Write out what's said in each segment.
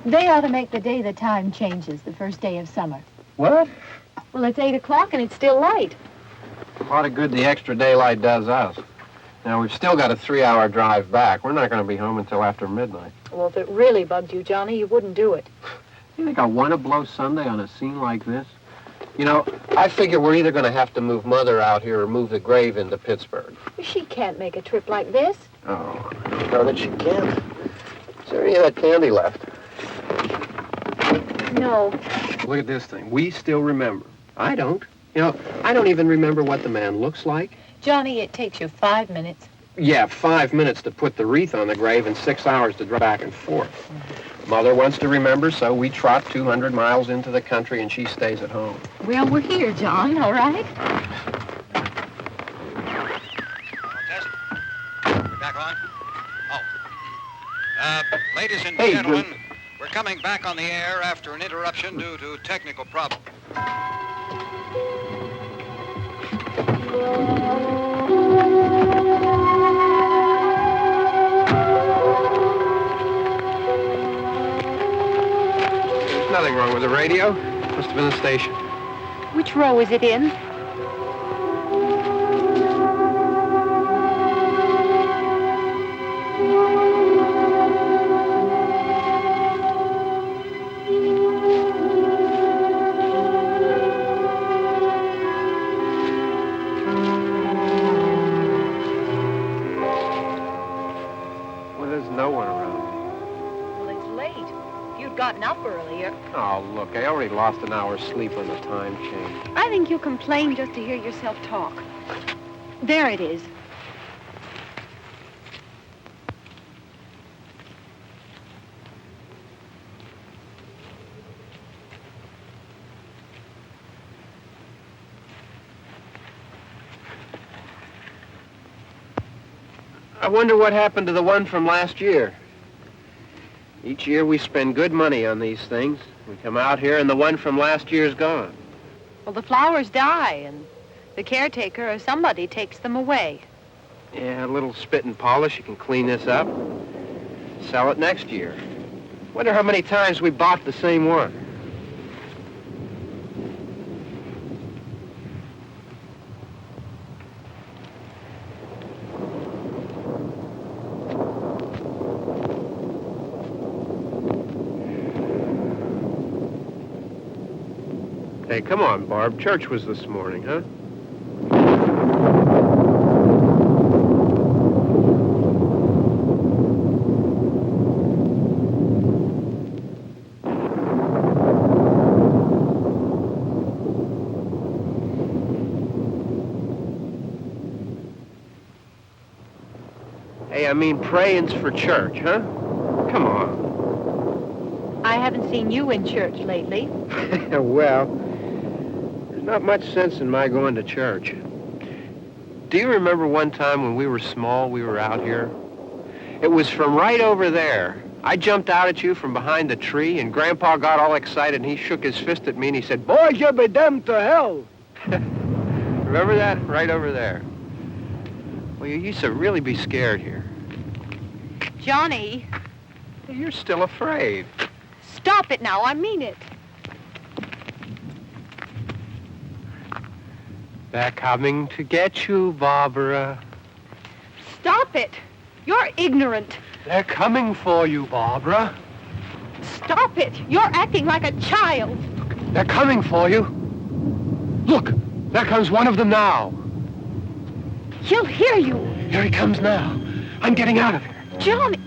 They ought to make the day the time changes, the first day of summer. What? Well, it's 8 o'clock and it's still light. A lot of good the extra daylight does us. Now, we've still got a 3-hour drive back. We're not going to be home until after midnight. Well, if it really bugged you, Johnny, you wouldn't do it. You think I want to blow Sunday on a scene like this? You know, I figure we're either going to have to move Mother out here or move the grave into Pittsburgh. She can't make a trip like this. Oh, I don't know that she can't. Is there any of that candy left? No. Look at this thing. We still remember. I don't. You know, I don't even remember what the man looks like. Johnny, it takes you 5 minutes. Yeah, 5 minutes to put the wreath on the grave and 6 hours to drive back and forth. Mother wants to remember, so we trot 200 miles into the country and she stays at home. Well, we're here, John, all right? Test. We're back on? Oh. Ladies and Hey, gentlemen, we're coming back on the air after an interruption due to technical problem. There's nothing wrong with the radio. Must have been the station. Which row is it in? Gotten up earlier. Oh, look, I already lost an hour's sleep on the time change. I think you complain just to hear yourself talk. There it is. I wonder what happened to the one from last year. Each year we spend good money on these things. We come out here and the one from last year's gone. Well, the flowers die and the caretaker or somebody takes them away. Yeah, a little spit and polish. You can clean this up. Sell it next year. Wonder how many times we bought the same one. Hey, come on, Barb. Church was this morning, huh? Hey, I mean, praying's for church, huh? Come on. I haven't seen you in church lately. Well, not much sense in my going to church. Do you remember one time when we were small, we were out here? It was from right over there, I jumped out at you from behind the tree, and Grandpa got all excited, and he shook his fist at me, and he said, "Boys, you'll be damned to hell." Remember that? Right over there. Well, you used to really be scared here. Johnny, You're still afraid. stop it now. I mean it. They're coming to get you, Barbara. Stop it. You're ignorant. They're coming for you, Barbara. Stop it. You're acting like a child. They're coming for you. Look, there comes one of them now. He'll hear you. Here he comes now. I'm getting out of here. Johnny.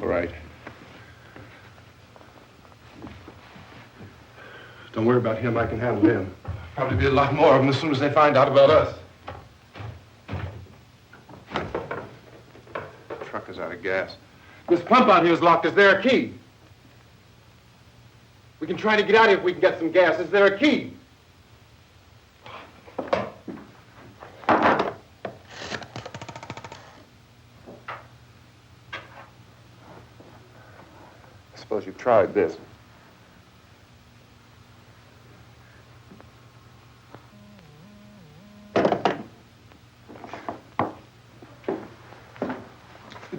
All right. Don't worry about him. I can handle him. Probably be a lot more of them as soon as they find out about us. The truck is out of gas. This pump out here is locked. Is there a key? We can try to get out here if we can get some gas. Is there a key? I suppose you've tried this.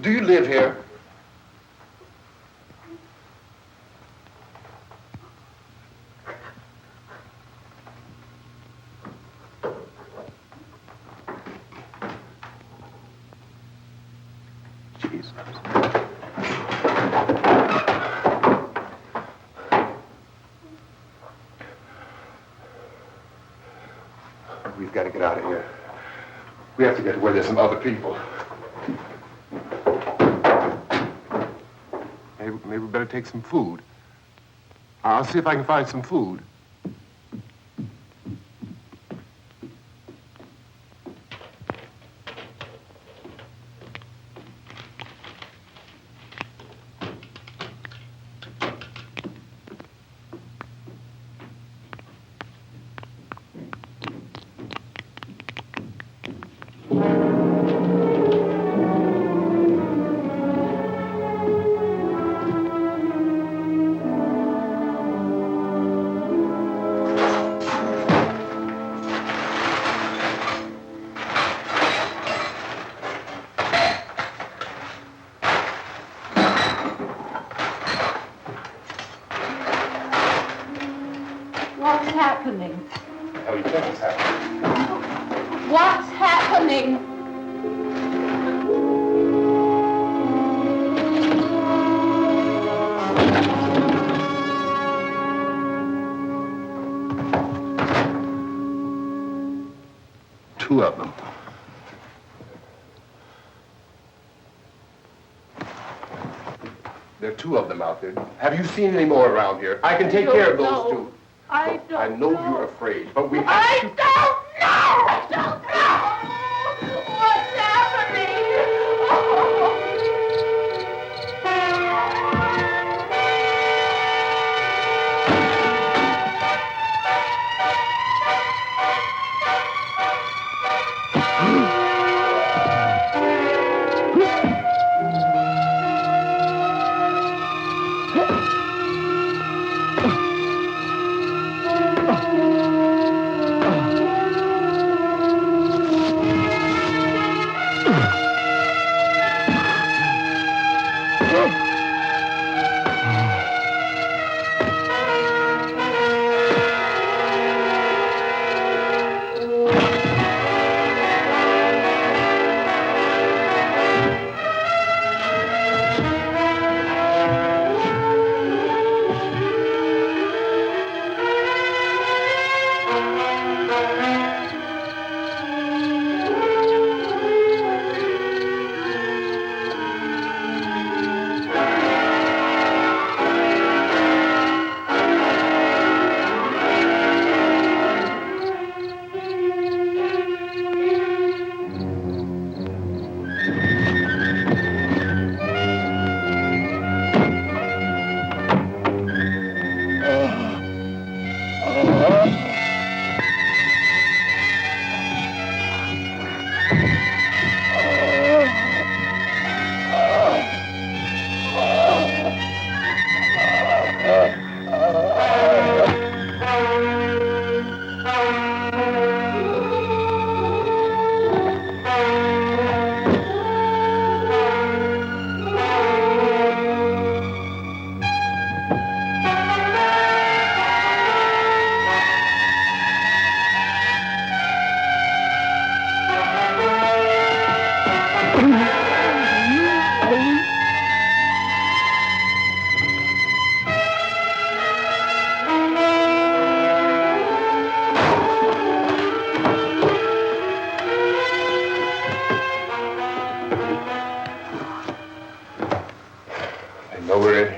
Do you live here? Jesus. We've got to get out of here. We have to get to where there's some other people. Maybe we better take some food. I'll see if I can find some food. What's happening? How do you think it's happening? What's happening? Two of them. There are two of them out there. Have you seen any more around here? I can take care of those two. I don't I know you're afraid, but we have I to... don't know! I don't know! What's happening?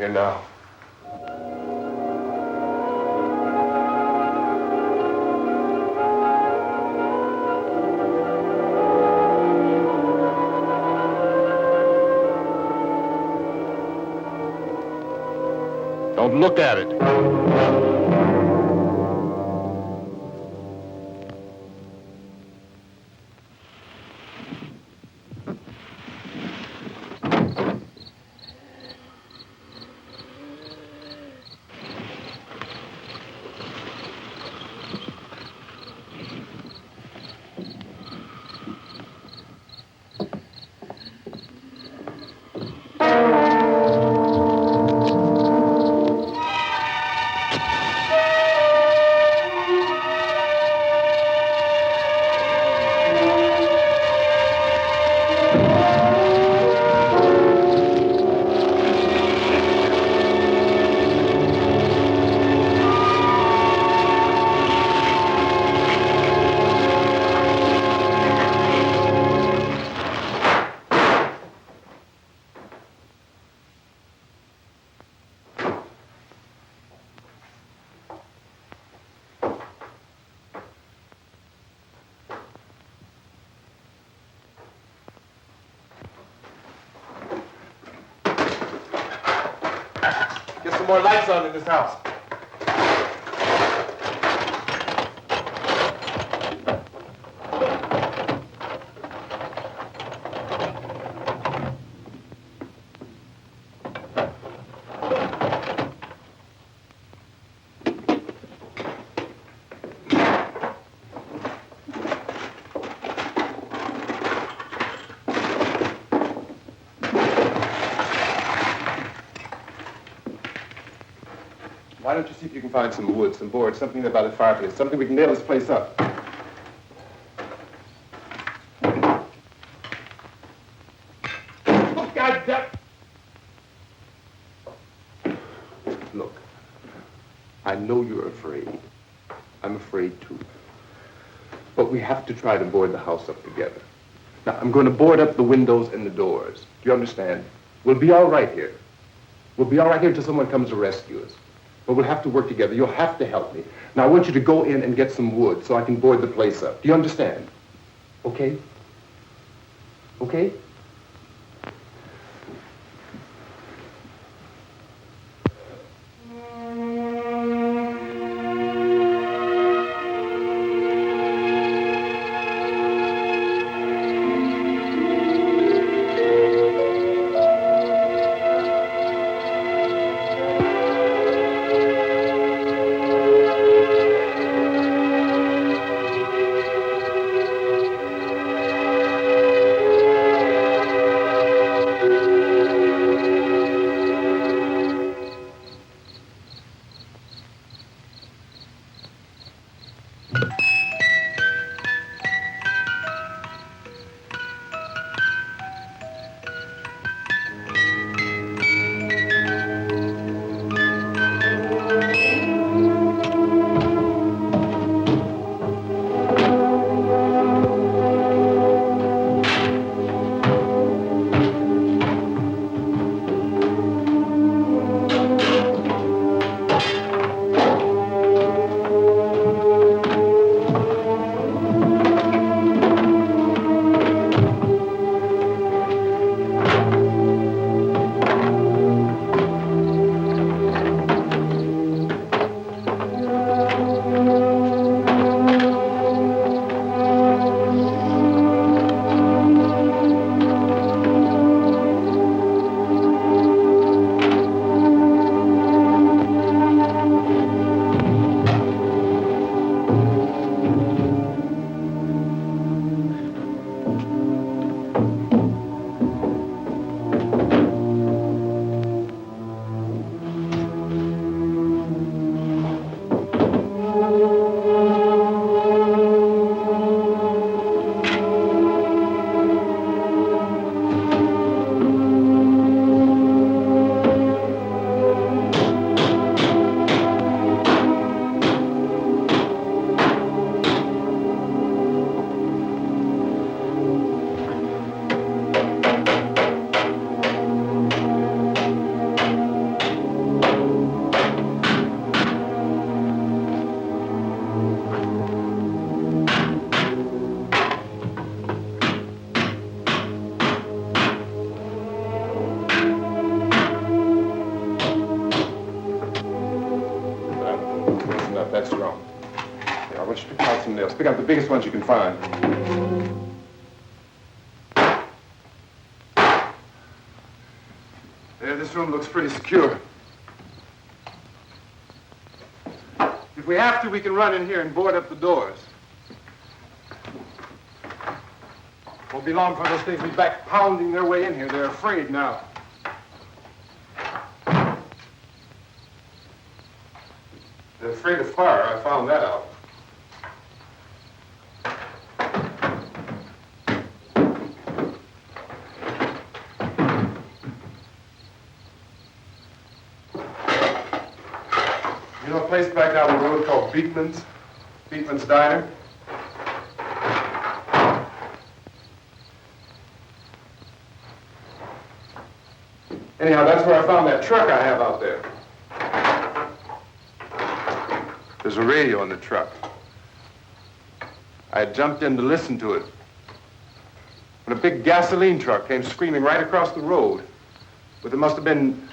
here now. Don't look at it. Get some more lights on in this house. Why don't you see if you can find some wood, some board, something about a fireplace, something we can nail this place up. Oh, God damn! Look, I know you're afraid. I'm afraid too. But we have to try to board the house up together. Now, I'm going to board up the windows and the doors. Do you understand? We'll be all right here. We'll be all right here until someone comes to rescue us. But we'll have to work together. You'll have to help me. Now, I want you to go in and get some wood so I can board the place up. Do you understand? Okay? Okay? Let's pick up the biggest ones you can find. There, this room looks pretty secure. If we have to, we can run in here and board up the doors. Won't be long for those things to be back pounding their way in here. They're afraid now. They're afraid of fire. I found that out. You know a place back down the road called Beekman's? Beekman's Diner? Anyhow, that's where I found that truck I have out there. There's a radio in the truck. I had jumped in to listen to it when a big gasoline truck came screaming right across the road. But there must have been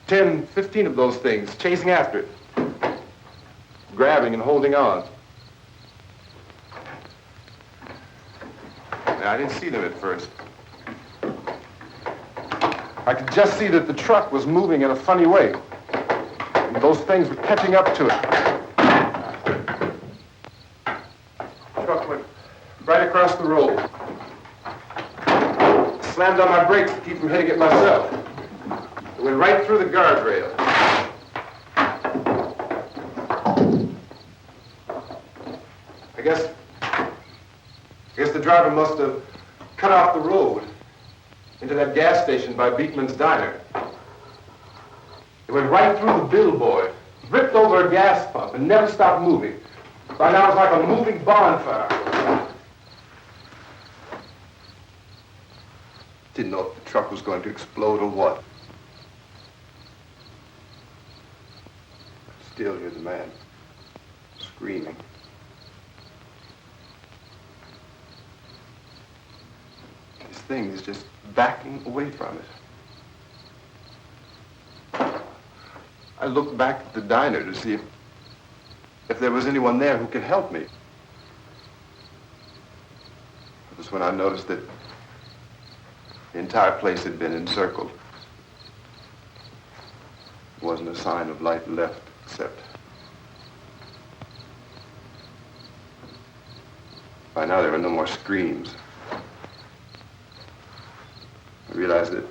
10, 15 of those things chasing after it, grabbing and holding on. I didn't see them at first. I could just see that the truck was moving in a funny way. And those things were catching up to it. The truck went right across the road. Slammed on my brakes to keep from hitting it myself. It went right through the guardrail. I guess the driver must have cut off the road into that gas station by Beekman's Diner. It went right through the billboard, ripped over a gas pump, and never stopped moving. By now, it was like a moving bonfire. Didn't know if the truck was going to explode or what. Still hear the man screaming. This thing is just backing away from it. I looked back at the diner to see if there was anyone there who could help me. It was when I noticed that the entire place had been encircled. There wasn't a sign of life left except by now there were no more screams. I realized that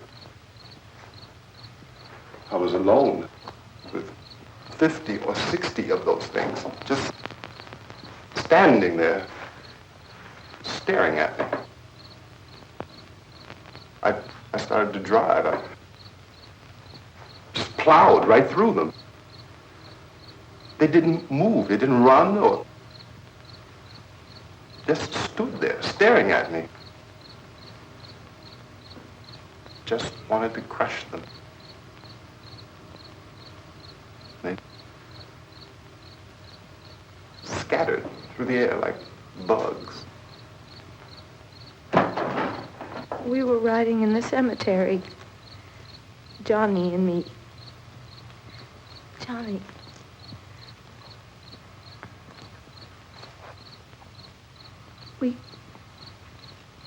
I was alone with 50 or 60 of those things, just standing there, staring at me. I started to drive. I just plowed right through them. They didn't move. They didn't run or just stood there, staring at me. Just wanted to crush them. They scattered through the air like bugs. We were riding in the cemetery, Johnny and me. Johnny.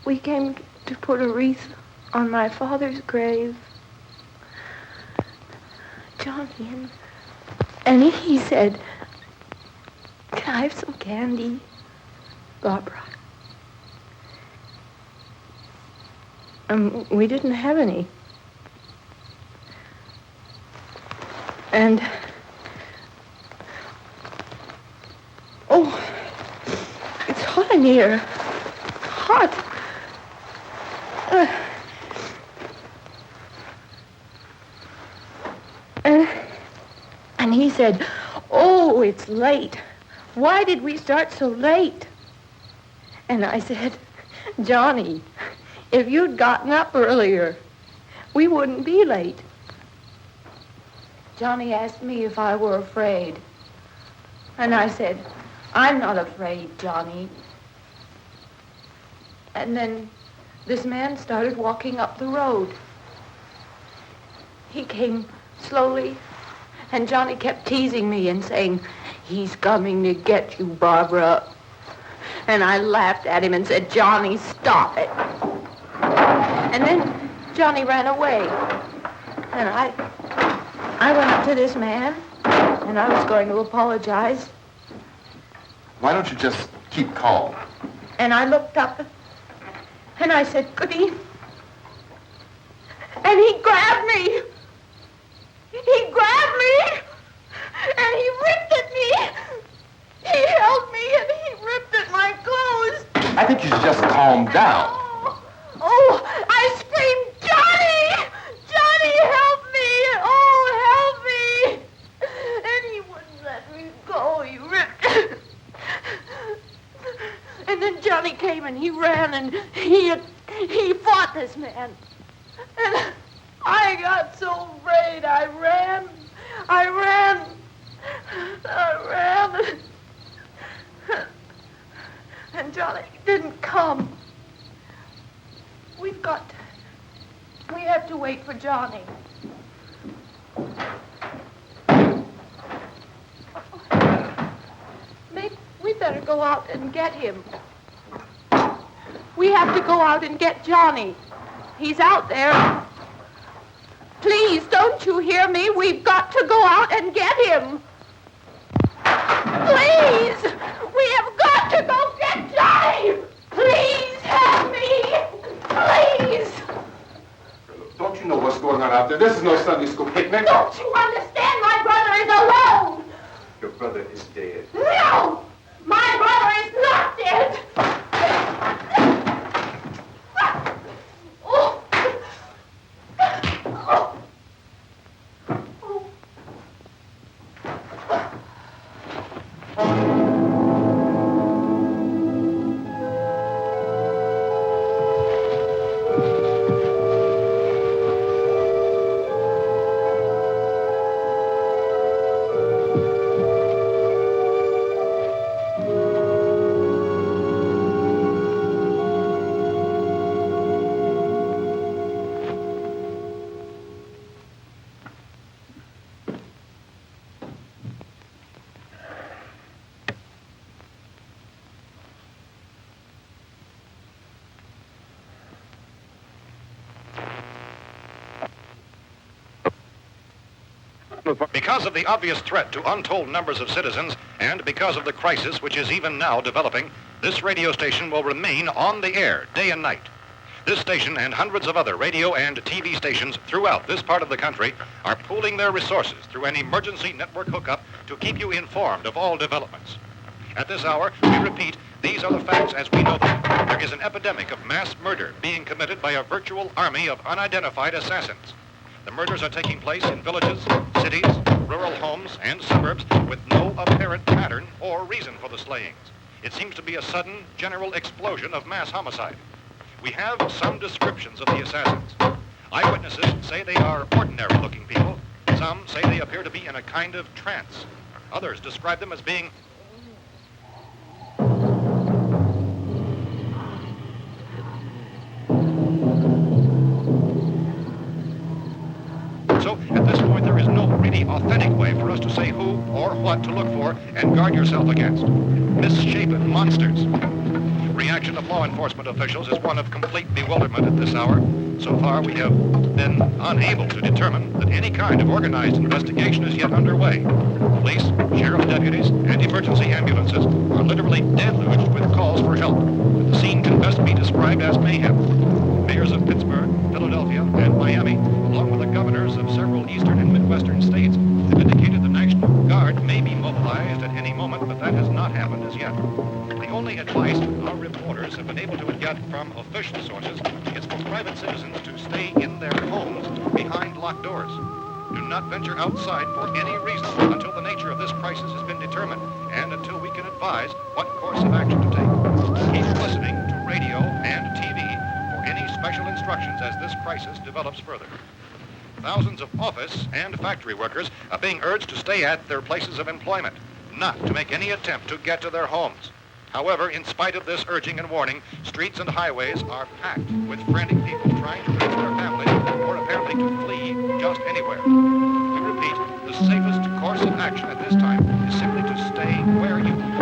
We came to put a wreath on my father's grave. Johnny, and he said, "Can I have some candy, Barbara?" We didn't have any. And, oh, it's hot in here. Hot. And he said, "Oh, it's late. Why did we start so late?" And I said, "Johnny, if you'd gotten up earlier, we wouldn't be late." Johnny asked me if I were afraid. And I said, "I'm not afraid, Johnny." And then this man started walking up the road. He came slowly, and Johnny kept teasing me and saying, "He's coming to get you, Barbara." And I laughed at him and said, Johnny, stop it. And then Johnny ran away. And I went up to this man, and I was going to apologize. Why don't you just keep calm? And I looked up, and I said, Goody. And he grabbed me. He grabbed me, and he ripped at me. He held me, and he ripped at my clothes. I think you should just calm down. Oh, I screamed, Johnny! Johnny, help me! Oh, help me! And he wouldn't let me go. He ripped. And then Johnny came and he ran and he fought this man. And I got so afraid. I ran. And Johnny didn't come. We have to wait for Johnny. Maybe we better go out and get him. We have to go out and get Johnny. He's out there. Please, don't you hear me? We've got to go out and get him. Please! We have got to go get Johnny! Please help me! Please! Don't you know what's going on out there? This is no Sunday school picnic. Don't you understand? My brother is alone! Your brother is dead. No! My brother is not dead! Oh. Oh. Because of the obvious threat to untold numbers of citizens, and because of the crisis which is even now developing, this radio station will remain on the air day and night. This station and hundreds of other radio and TV stations throughout this part of the country are pooling their resources through an emergency network hookup to keep you informed of all developments. At this hour, we repeat, these are the facts as we know them. There is an epidemic of mass murder being committed by a virtual army of unidentified assassins. The murders are taking place in villages, cities, rural homes, and suburbs with no apparent pattern or reason for the slayings. It seems to be a sudden, general explosion of mass homicide. We have some descriptions of the assassins. Eyewitnesses say they are ordinary-looking people. Some say they appear to be in a kind of trance. Others describe them as being So, at this point, there is no really authentic way for us to say who or what to look for and guard yourself against. Misshapen monsters. Reaction of law enforcement officials is one of complete bewilderment at this hour. So far, we have been unable to determine that any kind of organized investigation is yet underway. Police, sheriff deputies, and emergency ambulances are literally deluged with calls for help. The scene can best be described as mayhem. Mayors of Pittsburgh, Philadelphia, and Miami, along with the governors of several eastern and midwestern states, have indicated the National Guard may be mobilized at any moment, but that has not happened as yet. The only advice our reporters have been able to get from official sources is for private citizens to stay in their homes behind locked doors. Do not venture outside for any reason until the nature of this crisis has been determined and until we can advise what course of action to take. Keep listening to radio and TV for any special instructions as this crisis develops further. Thousands of office and factory workers are being urged to stay at their places of employment, not to make any attempt to get to their homes. However, in spite of this urging and warning, streets and highways are packed with frantic people trying to reach their families or apparently to flee just anywhere. We repeat, the safest course of action at this time is simply to stay where you are.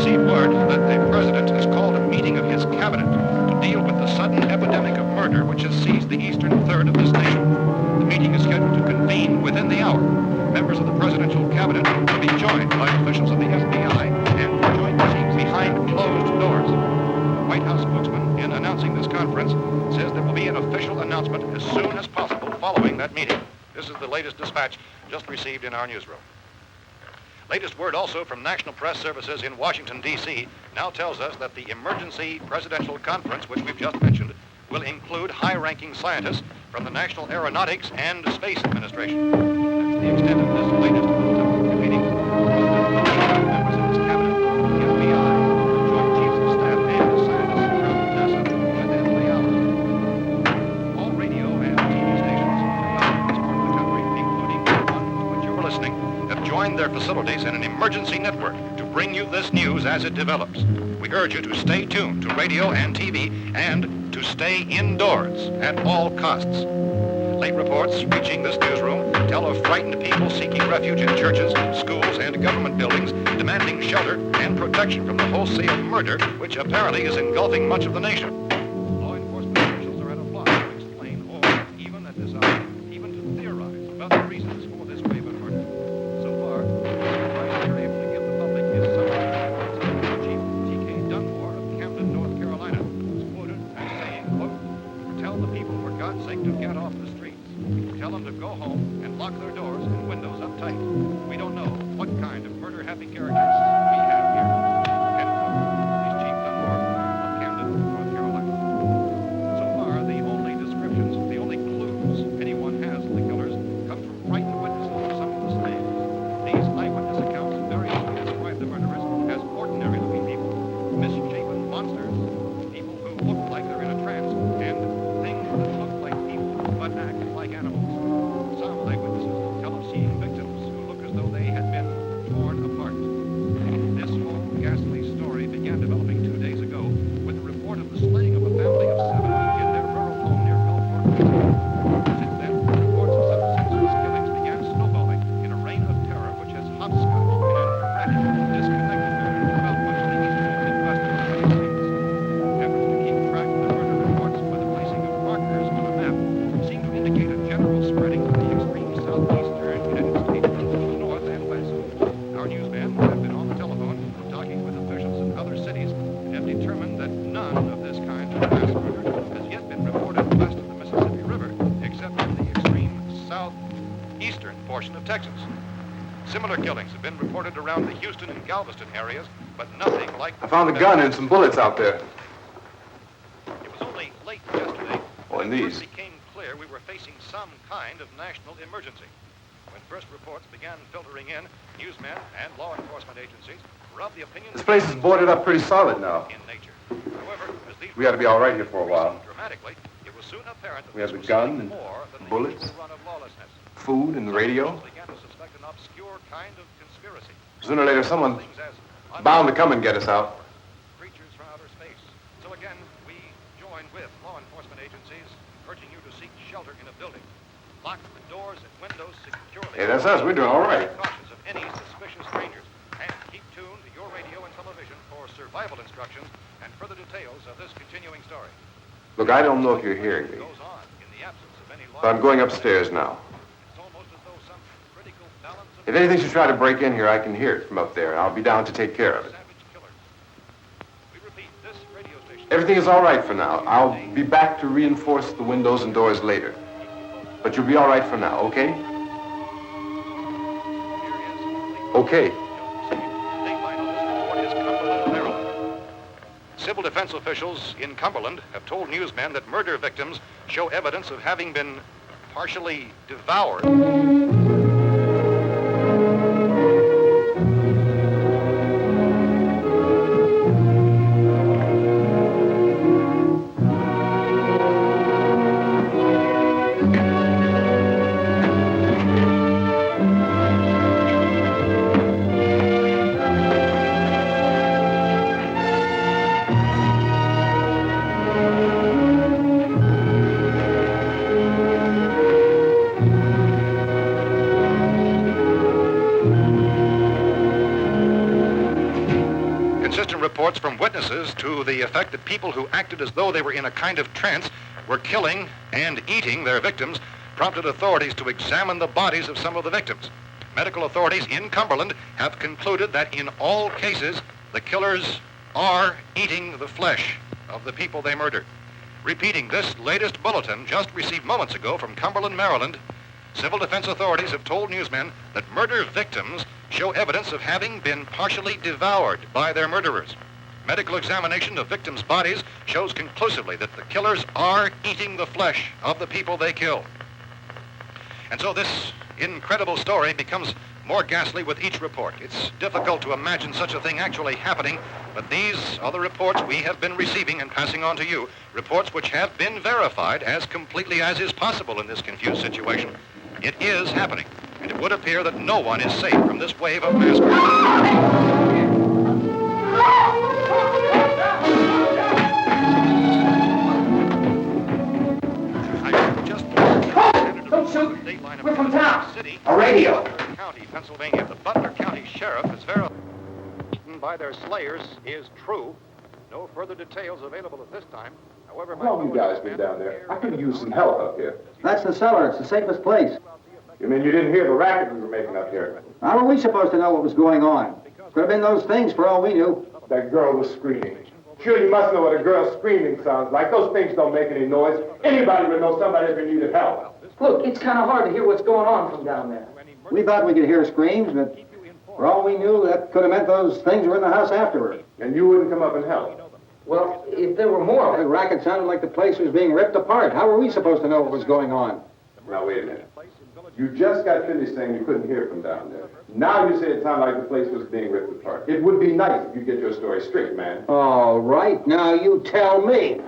received word that the president has called a meeting of his cabinet to deal with the sudden epidemic of murder which has seized the eastern third of this nation. The meeting is scheduled to convene within the hour. Members of the presidential cabinet will be joined by officials of the FBI and joint teams behind closed doors. The White House spokesman, in announcing this conference, says there will be an official announcement as soon as possible following that meeting. This is the latest dispatch just received in our newsroom. Latest word also from National Press Services in Washington, D.C. now tells us that the emergency presidential conference, which we've just mentioned, will include high-ranking scientists from the National Aeronautics and Space Administration. That's the extent of this latest meeting. Members of his cabinet, the FBI, the Joint Chiefs of Staff, and scientists from NASA within the hour. All radio and TV stations throughout this part of the country, including the one to which you're listening, have joined their facilities in an emergency network to bring you this news as it develops. We urge you to stay tuned to radio and TV and to stay indoors at all costs. Late reports reaching this newsroom tell of frightened people seeking refuge in churches, schools, and government buildings, demanding shelter and protection from the wholesale murder which apparently is engulfing much of the nation. Law enforcement officials are at a loss to explain or even at this hour, even to theorize about the reasons for this wave of murder. So far, the advice they're able to give the public is somewhat Chief T.K. Dunmore of Camden, North Carolina, is quoted as saying, quote, "Tell the people for God's sake to get off the streets. Tell them to go home and lock their doors and windows up tight. We don't know what kind of murder-happy characters we have here." End quote. He's Chief Dunmore of Camden, North Carolina. So far, the only descriptions, the only clues anyone has of the killers come from frightened witnesses of some of the slaves. These eyewitness accounts variously describe the murderers as ordinary-looking people, misshapen monsters, people who look like they're in a trance, and things that look like people but act like animals. Some eyewitnesses tell of seeing victims who look as though they had been torn apart. This whole ghastly story began developing 2 days ago with the report of the slaying of a family of 7 in their rural home near Gulfport, Virginia. Since then, reports of such senseless killings began snowballing in a reign of terror which has hopscotched in an erratic, disconnected manner throughout much of the eastern and midwestern United States. Efforts to keep track of the murder reports by the placing of markers on a map seem to indicate a general spreading of the extreme southeastern United States to the north and west. Our newsmen have been on the telephone talking with officials in other cities and have determined that none of this kind of mass murder has yet been reported west of the Mississippi River, except in the extreme southeastern portion of Texas. Similar killings have been reported around the Houston and Galveston areas, but nothing like... I found a gun and some bullets out there. It was only late yesterday Oh, and when it these. first became clear we were facing some kind of national emergency. When first reports began filtering in, newsmen and law enforcement agencies were of the opinion... This place is boarded up pretty solid now. ...in nature. However, as these We ought to be all right here for a while. dramatically, it was soon apparent that We have this the was gun something and more than bullets. the usual run of lawlessness. Food and the radio. Some began to suspect an obscure kind of conspiracy. Sooner or later, someone's Things as bound to come and get us out. creatures from outer space. So again, we join with law enforcement agencies, urging you to seek shelter in a building. Lock the doors and windows securely. Hey, that's us. We're doing all right. Be cautious of any suspicious strangers, and keep tuned to your radio and television for survival instructions and further details of this continuing story. Look, I don't know if you're hearing me, Goes on in the absence of any law. but I'm going upstairs now. It's almost as though some critical balance of If anything should try to break in here, I can hear it from up there, and I'll be down to take care of it. savage killers. We repeat, this radio station... Everything is all right for now. I'll be back to reinforce the windows and doors later. But you'll be all right for now, okay? Okay. Civil defense officials in Cumberland have told newsmen that murder victims show evidence of having been partially devoured. inconsistent reports from witnesses to the effect that people who acted as though they were in a kind of trance were killing and eating their victims prompted authorities to examine the bodies of some of the victims. Medical authorities in Cumberland have concluded that in all cases, the killers are eating the flesh of the people they murdered. Repeating this latest bulletin just received moments ago from Cumberland, Maryland, civil defense authorities have told newsmen that murder victims show evidence of having been partially devoured by their murderers. Medical examination of victims' bodies shows conclusively that the killers are eating the flesh of the people they killed. And so this incredible story becomes more ghastly with each report. It's difficult to imagine such a thing actually happening, but these are the reports we have been receiving and passing on to you, reports which have been verified as completely as is possible in this confused situation. It is happening, and it would appear that no one is safe from this wave of mass murder. Don't shoot! We're from town. A radio. County, Pennsylvania. The Butler County Sheriff is verified by their slayers is true. No further details available at this time. However, How long you guys been down there? I could use some help up here. That's the cellar. It's the safest place. You mean you didn't hear the racket we were making up here? How were we supposed to know what was going on? Could have been those things for all we knew. That girl was screaming. Sure, you must know what a girl screaming sounds like. Those things don't make any noise. Anybody would know somebody ever needed help. Look, it's kind of hard to hear what's going on from down there. We thought we could hear screams, but for all we knew, that could have meant those things were in the house afterward. And you wouldn't come up and help? Well, if there were more... The racket sounded like the place was being ripped apart. How were we supposed to know what was going on? Now, wait a minute. You just got finished saying you couldn't hear from down there. Now you say it sounded like the place was being ripped apart. It would be nice if you get your story straight, man. All right, now you tell me.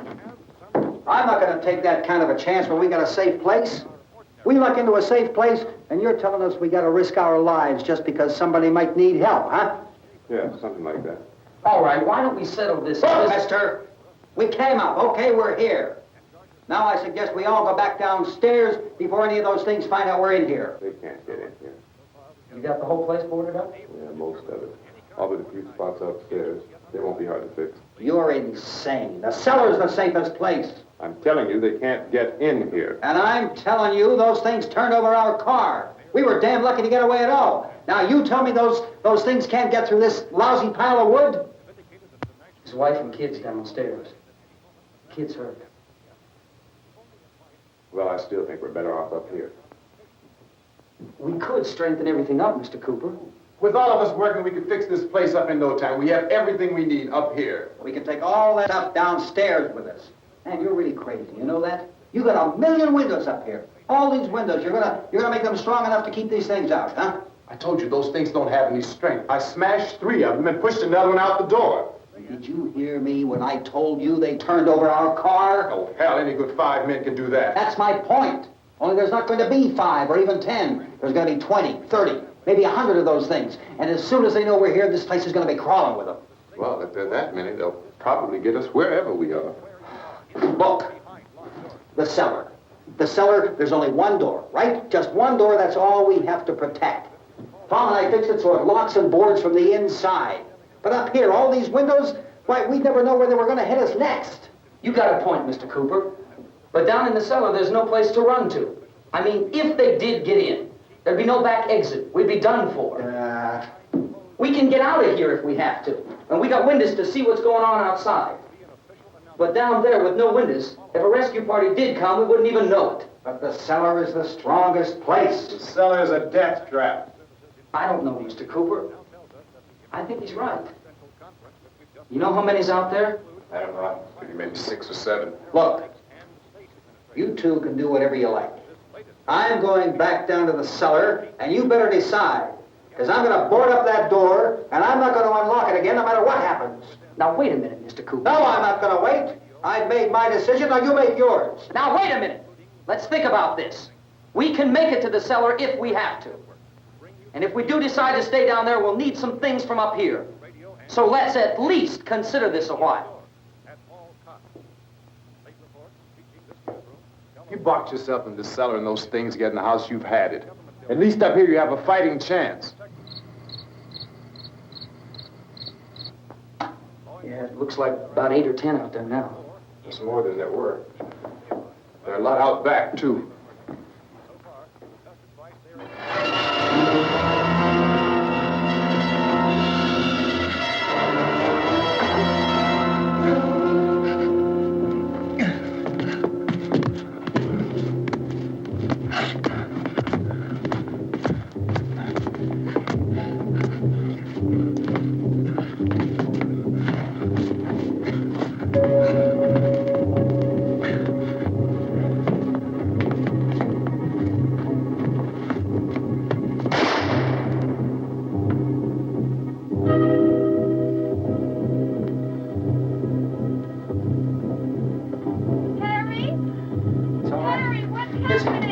I'm not going to take that kind of a chance when we got a safe place. We luck into a safe place, and you're telling us we got to risk our lives just because somebody might need help, huh? Yeah, something like that. All right, why don't we settle this... Look, mister, we came up. Okay, we're here. Now I suggest we all go back downstairs before any of those things find out we're in here. They can't get in here. You got the whole place boarded up? Yeah, most of it. All but a few spots upstairs. They won't be hard to fix. You're insane. The cellar's the safest place. I'm telling you, they can't get in here. And I'm telling you, those things turned over our car. We were damn lucky to get away at all. Now you tell me those things can't get through this lousy pile of wood? His wife and kids downstairs. Kids hurt. Well, I still think we're better off up here. We could strengthen everything up, Mr. Cooper. With all of us working, we could fix this place up in no time. We have everything we need up here. We can take all that stuff downstairs with us. Man, you're really crazy. You know that? You got 1 million windows up here. All these windows, you're gonna make them strong enough to keep these things out, huh? I told you those things don't have any strength. I smashed 3 of them and pushed another one out the door. Did you hear me when I told you they turned over our car? Oh, hell, any good 5 men can do that. That's my point. Only there's not going to be 5 or even 10. There's going to be 20, 30, maybe 100 of those things. And as soon as they know we're here, this place is going to be crawling with them. Well, if there are that many, they'll probably get us wherever we are. Look, the cellar. The cellar, there's only one door, right? Just one door, that's all we have to protect. Tom and I fixed it so it locks and boards from the inside. But up here, all these windows, why, we'd never know where they were going to hit us next. You got a point, Mr. Cooper. But down in the cellar, there's no place to run to. I mean, if they did get in, there'd be no back exit. We'd be done for. We can get out of here if we have to. And we got windows to see what's going on outside. But down there with no windows, if a rescue party did come, we wouldn't even know it. But the cellar is the strongest place. The cellar is a death trap. I don't know, Mr. Cooper. I think he's right. You know how many's out there? I don't know. Maybe 6 or 7. Look, you two can do whatever you like. I'm going back down to the cellar, and you better decide. Because I'm going to board up that door, and I'm not going to unlock it again no matter what happens. Now, wait a minute, Mr. Cooper. No, I'm not going to wait. I've made my decision, now you make yours. Now, wait a minute. Let's think about this. We can make it to the cellar if we have to. And if we do decide to stay down there, we'll need some things from up here. So let's at least consider this a while. You box yourself in the cellar and those things get in the house, you've had it. At least up here you have a fighting chance. Yeah, it looks like about 8 or 10 out there now. There's more than there were. There are a lot out back, too.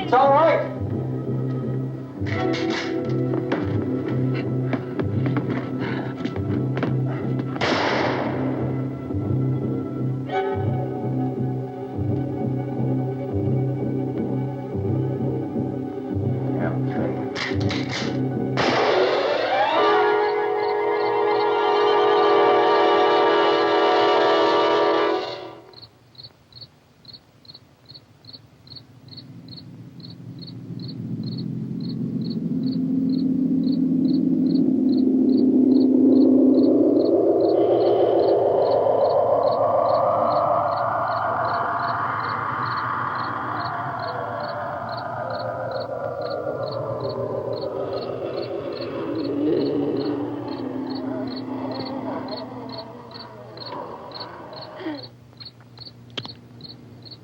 It's all right.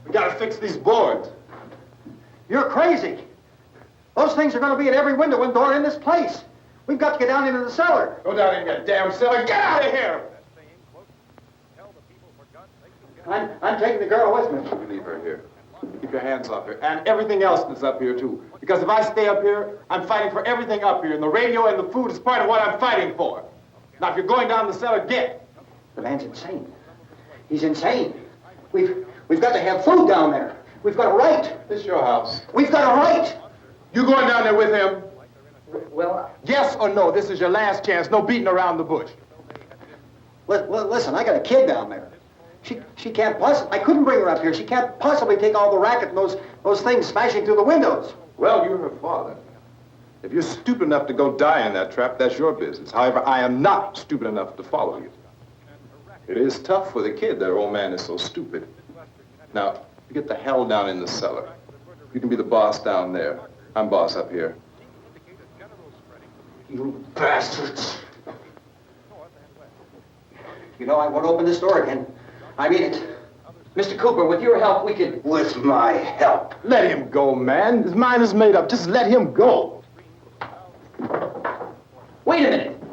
We gotta fix these boards. You're crazy. Those things are going to be at every window and door in this place. We've got to get down into the cellar. Go down in your damn cellar. Get out of here! I'm taking the girl with me. You leave her here. Keep your hands off her. And everything else that's up here, too. Because if I stay up here, I'm fighting for everything up here. And the radio and the food is part of what I'm fighting for. Now, if you're going down the cellar, get. The man's insane. He's insane. We've got to have food down there. We've got a right. This is your house. We've got a right. You going down there with him? Well, Yes or no? This is your last chance. No beating around the bush. Listen, I got a kid down there. She can't possibly. I couldn't bring her up here. She can't possibly take all the racket and those things smashing through the windows. Well, you're her father. If you're stupid enough to go die in that trap, that's your business. However, I am not stupid enough to follow you. It is tough for the kid that old man is so stupid. Now, you get the hell down in the cellar. You can be the boss down there. I'm boss up here. You bastards. You know, I won't open this door again. I mean it. Mr. Cooper, with your help, we could... With my help. Let him go, man. His mind is made up. Just let him go. Wait a minute.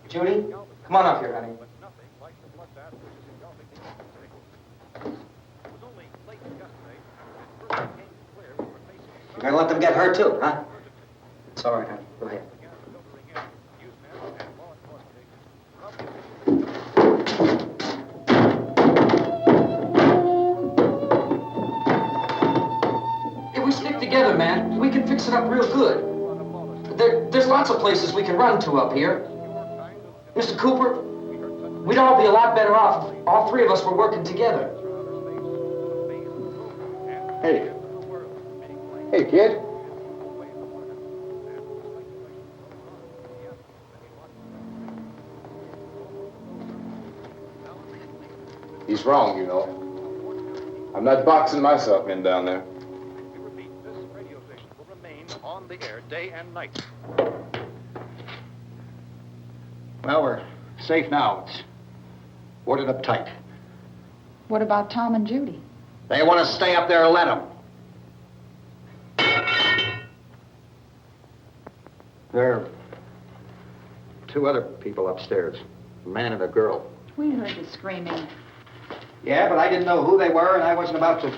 Judy, come on up here, honey. You're gonna let them get hurt too, huh? It's all right, honey. Go ahead. If we stick together, man, we can fix it up real good. There's lots of places we can run to up here. Mr. Cooper, we'd all be a lot better off if all three of us were working together. Hey. Hey, kid. He's wrong, you know. I'm not boxing myself in down there. We repeat, this radio station will remain on the air day and night. Well, we're safe now. It's boarded up tight. What about Tom and Judy? They want to stay up there, let them. There are two other people upstairs, a man and a girl. We heard the screaming. Yeah, but I didn't know who they were, and I wasn't about to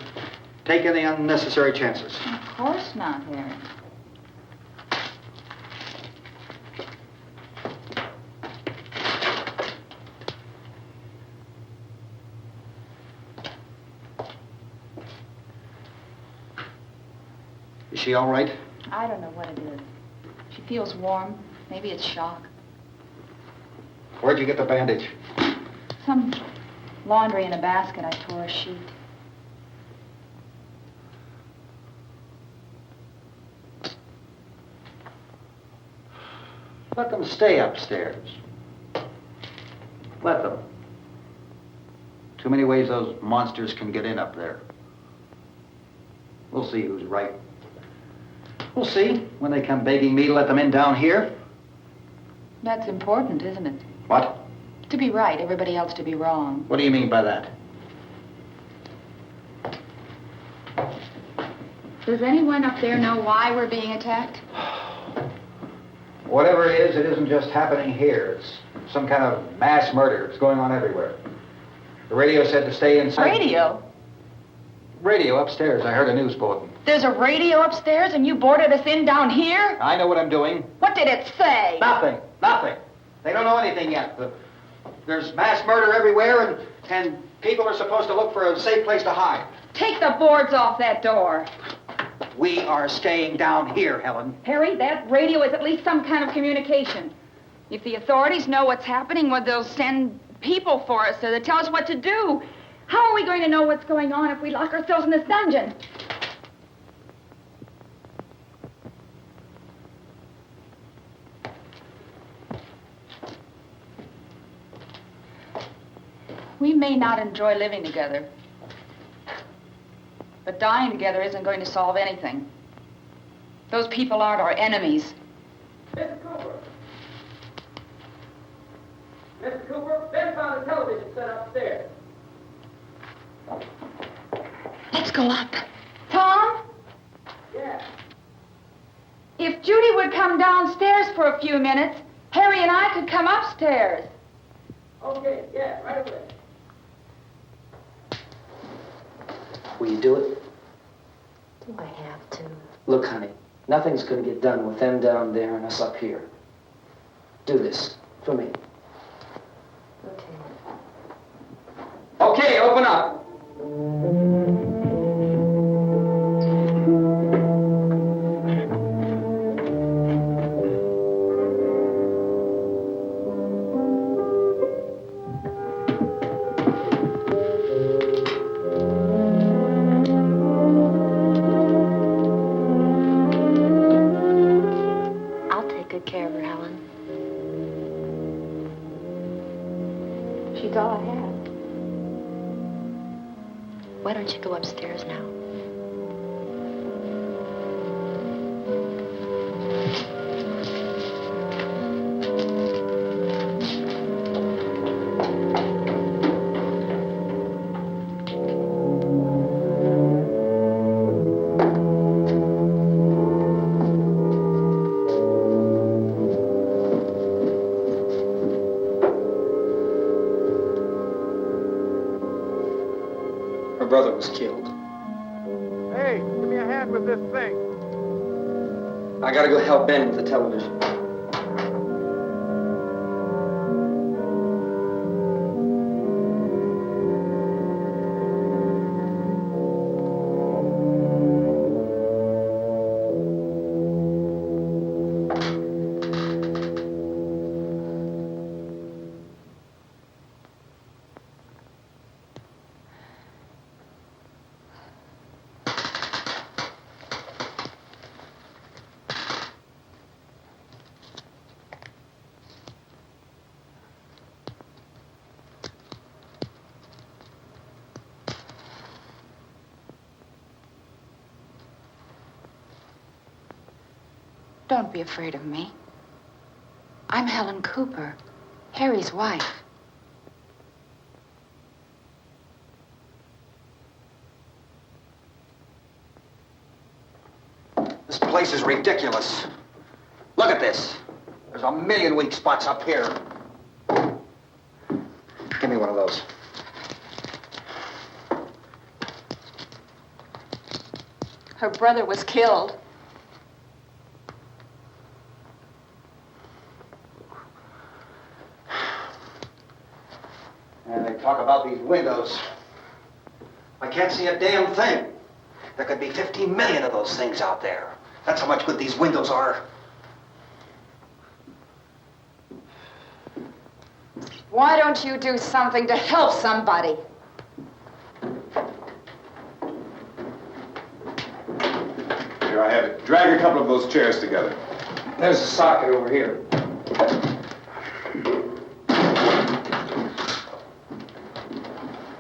take any unnecessary chances. Of course not, Harry. Is she all right? I don't know what it is. She feels warm. Maybe it's shock. Where'd you get the bandage? Some laundry in a basket. I tore a sheet. Let them stay upstairs. Let them. Too many ways those monsters can get in up there. We'll see who's right. We'll see when they come begging me to let them in down here. That's important, isn't it? What? To be right, everybody else to be wrong. What do you mean by that? Does anyone up there know why we're being attacked? Whatever it isn't just happening here. It's some kind of mass murder. It's going on everywhere. The radio said to stay inside. Radio? Radio upstairs. I heard a news bulletin. There's a radio upstairs and you boarded us in down here? I know what I'm doing. What did it say? Nothing. Nothing. They don't know anything yet. There's mass murder everywhere, and people are supposed to look for a safe place to hide. Take the boards off that door. We are staying down here, Helen. Harry, that radio is at least some kind of communication. If the authorities know what's happening, well, they'll send people for us so they'll tell us what to do. How are we going to know what's going on if we lock ourselves in this dungeon? We may not enjoy living together, but dying together isn't going to solve anything. Those people aren't our enemies. Mr. Cooper! Mr. Cooper, Ben found a television set upstairs. Let's go up. Tom? Yeah. If Judy would come downstairs for a few minutes, Harry and I could come upstairs. Okay, yeah, right away. Will you do it? Do I have to? Look, honey, nothing's going to get done with them down there and us up here. Do this for me. Okay. Okay, open up. I'll take good care of her, Helen. She's all I have. Why don't you go upstairs now? Her brother was killed. Hey, give me a hand with this thing. I gotta go help Ben with the television. Don't be afraid of me. I'm Helen Cooper, Harry's wife. This place is ridiculous. Look at this. There's a million weak spots up here. Give me one of those. Her brother was killed. And they talk about these windows. I can't see a damn thing. There could be 15 million of those things out there. That's how much good these windows are. Why don't you do something to help somebody? Here I have it. Drag a couple of those chairs together. There's a socket over here.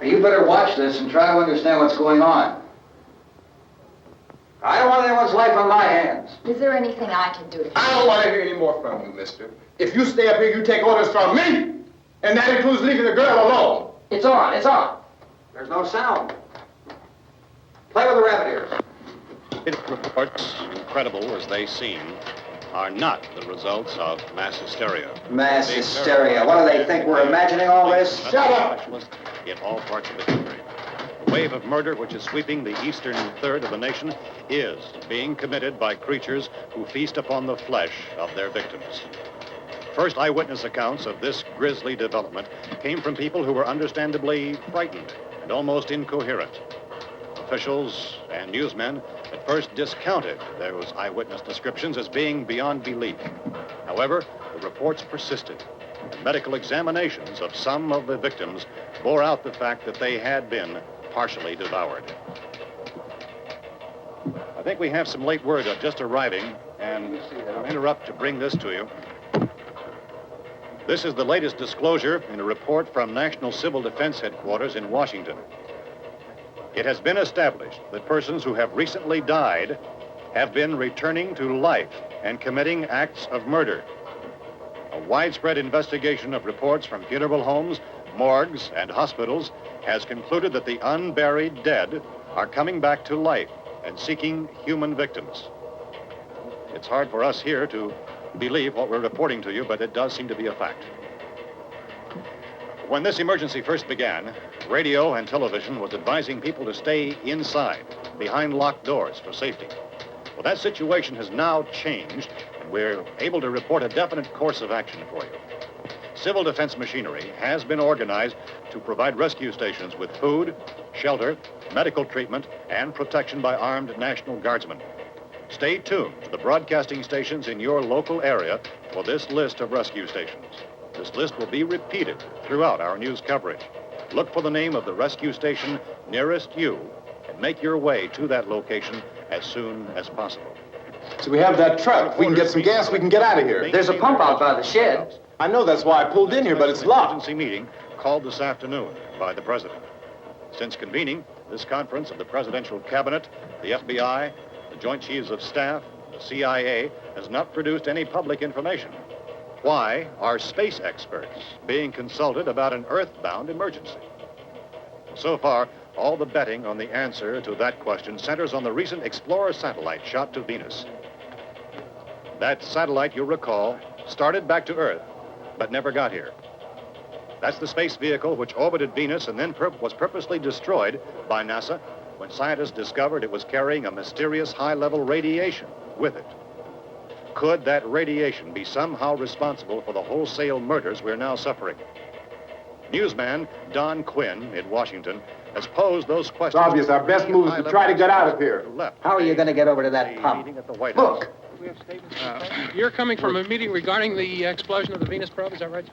You better watch this and try to understand what's going on. I don't want anyone's life on my hands. Is there anything I can do to I don't want to hear any more from you, mister. If you stay up here, you take orders from me. And that includes leaving the girl alone. It's on, it's on. There's no sound. Play with the rabbit ears. Reports, incredible as they seem, are not the results of mass hysteria. Mass hysteria. What do they think? We're imagining all this? Shut up! In all parts of the country. The wave of murder which is sweeping the eastern third of the nation is being committed by creatures who feast upon the flesh of their victims. First eyewitness accounts of this grisly development came from people who were understandably frightened and almost incoherent. Officials and newsmen at first discounted those eyewitness descriptions as being beyond belief. However, the reports persisted, and medical examinations of some of the victims bore out the fact that they had been partially devoured. I think we have some late word just arriving, and I'll interrupt to bring this to you. This is the latest disclosure in a report from National Civil Defense Headquarters in Washington. It has been established that persons who have recently died have been returning to life and committing acts of murder. A widespread investigation of reports from funeral homes, morgues, and hospitals has concluded that the unburied dead are coming back to life and seeking human victims. It's hard for us here to believe what we're reporting to you, but it does seem to be a fact. When this emergency first began, radio and television was advising people to stay inside, behind locked doors for safety. Well, that situation has now changed, and we're able to report a definite course of action for you. Civil defense machinery has been organized to provide rescue stations with food, shelter, medical treatment, and protection by armed National Guardsmen. Stay tuned to the broadcasting stations in your local area for this list of rescue stations. This list will be repeated throughout our news coverage. Look for the name of the rescue station nearest you and make your way to that location as soon as possible. So we have that truck. If we can get some gas, we can get out of here. There's a pump out by the shed. I know, that's why I pulled in here, but it's locked. Emergency meeting called this afternoon by the president. Since convening this conference of the presidential cabinet, the FBI, the Joint Chiefs of Staff, the CIA has not produced any public information. Why are space experts being consulted about an earthbound emergency? So far, all the betting on the answer to that question centers on the recent Explorer satellite shot to Venus. That satellite, you'll recall, started back to Earth, but never got here. That's the space vehicle which orbited Venus and then was purposely destroyed by NASA when scientists discovered it was carrying a mysterious high-level radiation with it. Could that radiation be somehow responsible for the wholesale murders we're now suffering? Newsman Don Quinn in Washington has posed those questions. It's obvious our best move is to try to get out of here. How are you going to get over to that pump? Look. You're coming from a meeting regarding the explosion of the Venus probe, is that right?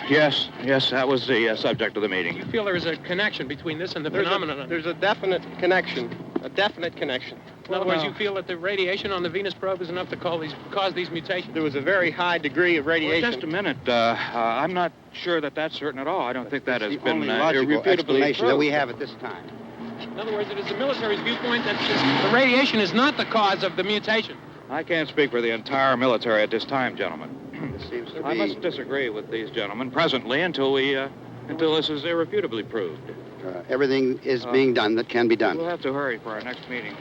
Yes, that was the subject of the meeting. You feel there is a connection between this and the phenomenon? There's a definite connection. In other words, you feel that the radiation on the Venus probe is enough to cause these mutations? There was a very high degree of radiation. Well, just a minute. I'm not sure that that's certain at all. I don't think that has been logical explanation that we have at this time. In other words, it is the military's viewpoint that the radiation is not the cause of the mutation. I can't speak for the entire military at this time, gentlemen. I must disagree with these gentlemen presently until this is irrefutably proved. Everything is being done that can be done. We'll have to hurry for our next meeting.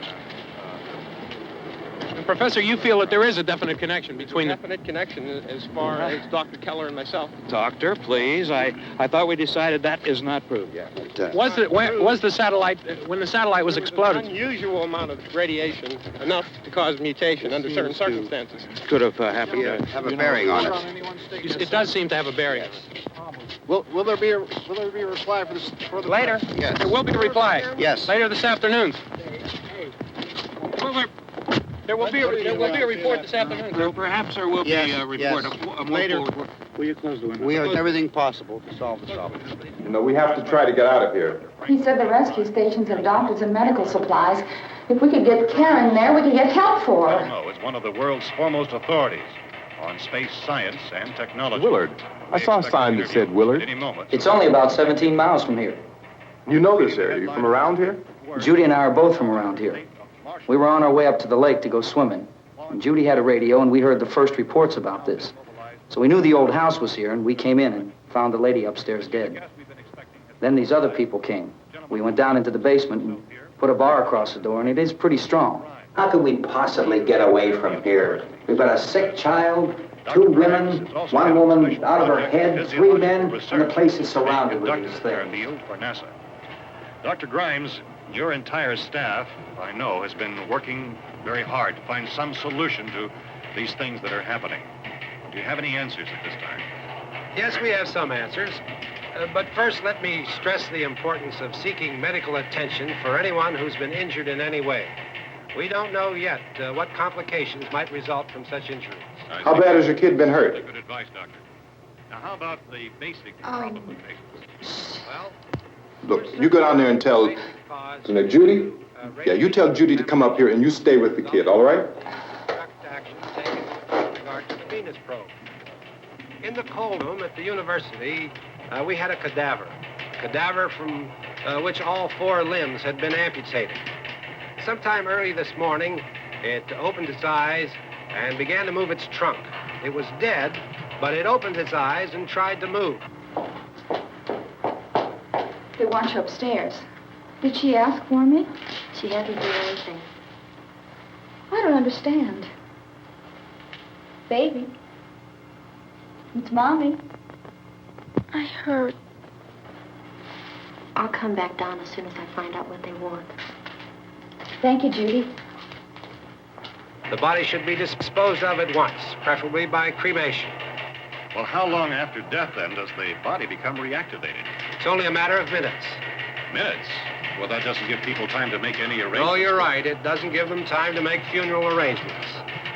Professor, you feel that there is a definite connection between Definite connection as far as Dr. Keller and myself. Doctor, please. I thought we decided that is not proved yet. Was the satellite, when the satellite was exploded? An unusual amount of radiation, enough to cause mutation under certain circumstances. Could have happened. Have a bearing on it. It does seem to have a bearing. Will there be a reply for the later? Yes. There will be a reply. Yes. Later this afternoon. There will be a report this afternoon. Well, perhaps there will be a report. Later. Will you close the window? We are doing everything possible to solve the problem. You know, we have to try to get out of here. He said the rescue stations have doctors and medical supplies. If we could get care in there, we could get help for her. No, it's one of the world's foremost authorities on space science and technology. Willard. I saw a sign that said Willard. Any moment. It's only about 17 miles from here. You know this area. You from around here? Judy and I are both from around here. We were on our way up to the lake to go swimming. And Judy had a radio, and we heard the first reports about this. So we knew the old house was here, and we came in and found the lady upstairs dead. Then these other people came. We went down into the basement and put a bar across the door, and it is pretty strong. How could we possibly get away from here? We've got a sick child, 2 women, 1 woman out of her head, 3 men, and the place is surrounded with these things. For NASA. Dr. Grimes, your entire staff, I know, has been working very hard to find some solution to these things that are happening. Do you have any answers at this time? Yes, we have some answers. But first, let me stress the importance of seeking medical attention for anyone who's been injured in any way. We don't know yet what complications might result from such injuries. How bad has your kid been hurt? Good advice, Doctor. Now, how about the basic problem with patients? Well, Look, you go down there and tell, Judy? Yeah, you tell Judy to come up here and you stay with the kid, all right? Direct action taken with regard to the Venus probe. In the cold room at the university, we had a cadaver from which all 4 limbs had been amputated. Sometime early this morning, it opened its eyes and began to move its trunk. It was dead, but it opened its eyes and tried to move. They want you upstairs. Did she ask for me? She hasn't done anything. I don't understand. Baby. It's Mommy. I heard. I'll come back down as soon as I find out what they want. Thank you, Judy. The body should be disposed of at once, preferably by cremation. Well, how long after death, then, does the body become reactivated? It's only a matter of minutes. Minutes? Well, that doesn't give people time to make any arrangements. No, you're right. It doesn't give them time to make funeral arrangements.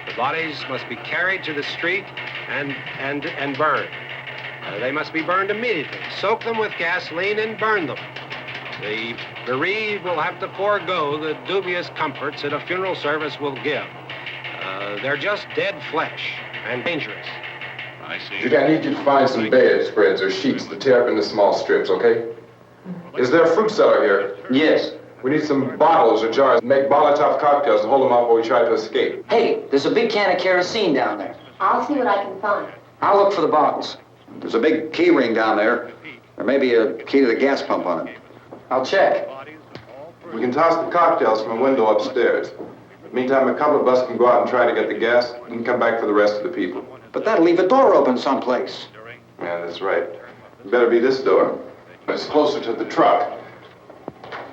The bodies must be carried to the street and burned. They must be burned immediately. Soak them with gasoline and burn them. The bereaved will have to forego the dubious comforts that a funeral service will give. They're just dead flesh and dangerous. I see. Judy, I need you to find some bedspreads or sheets to tear up into small strips, okay? Is there a fruit cellar here? Yes. We need some bottles or jars. Make Molotov cocktails and hold them out while we try to escape. Hey, there's a big can of kerosene down there. I'll see what I can find. I'll look for the bottles. There's a big key ring down there. There may be a key to the gas pump on it. I'll check. We can toss the cocktails from a window upstairs. Meantime, a couple of us can go out and try to get the gas and come back for the rest of the people. But that'll leave a door open someplace. Yeah, that's right. It better be this door. It's closer to the truck.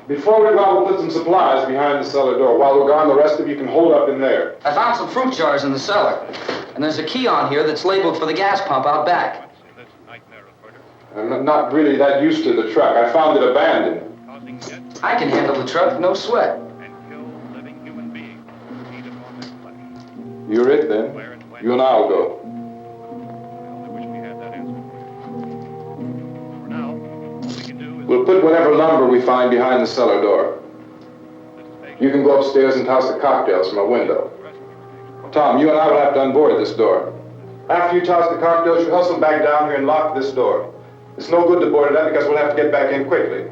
Before we go out, we'll put some supplies behind the cellar door. While we're gone, the rest of you can hold up in there. I found some fruit jars in the cellar. And there's a key on here that's labeled for the gas pump out back. I'm not really that used to the truck. I found it abandoned. I can handle the truck, no sweat. You're it, then. You and I'll go. We'll put whatever lumber we find behind the cellar door. You can go upstairs and toss the cocktails from a window. Tom, you and I will have to unboard this door. After you toss the cocktails, you hustle back down here and lock this door. It's no good to board it up because we'll have to get back in quickly.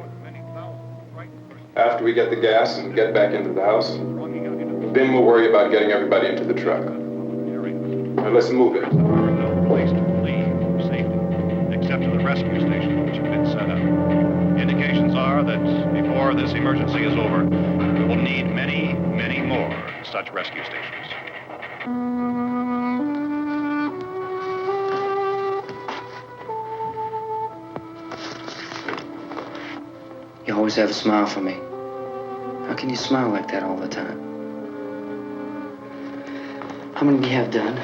After we get the gas and get back into the house, then we'll worry about getting everybody into the truck. Now let's move it. No place to leave safely, except to the rescue station which have been set up. Indications are that before this emergency is over, we will need many, many more such rescue stations. You always have a smile for me. How can you smile like that all the time? How many do you have done?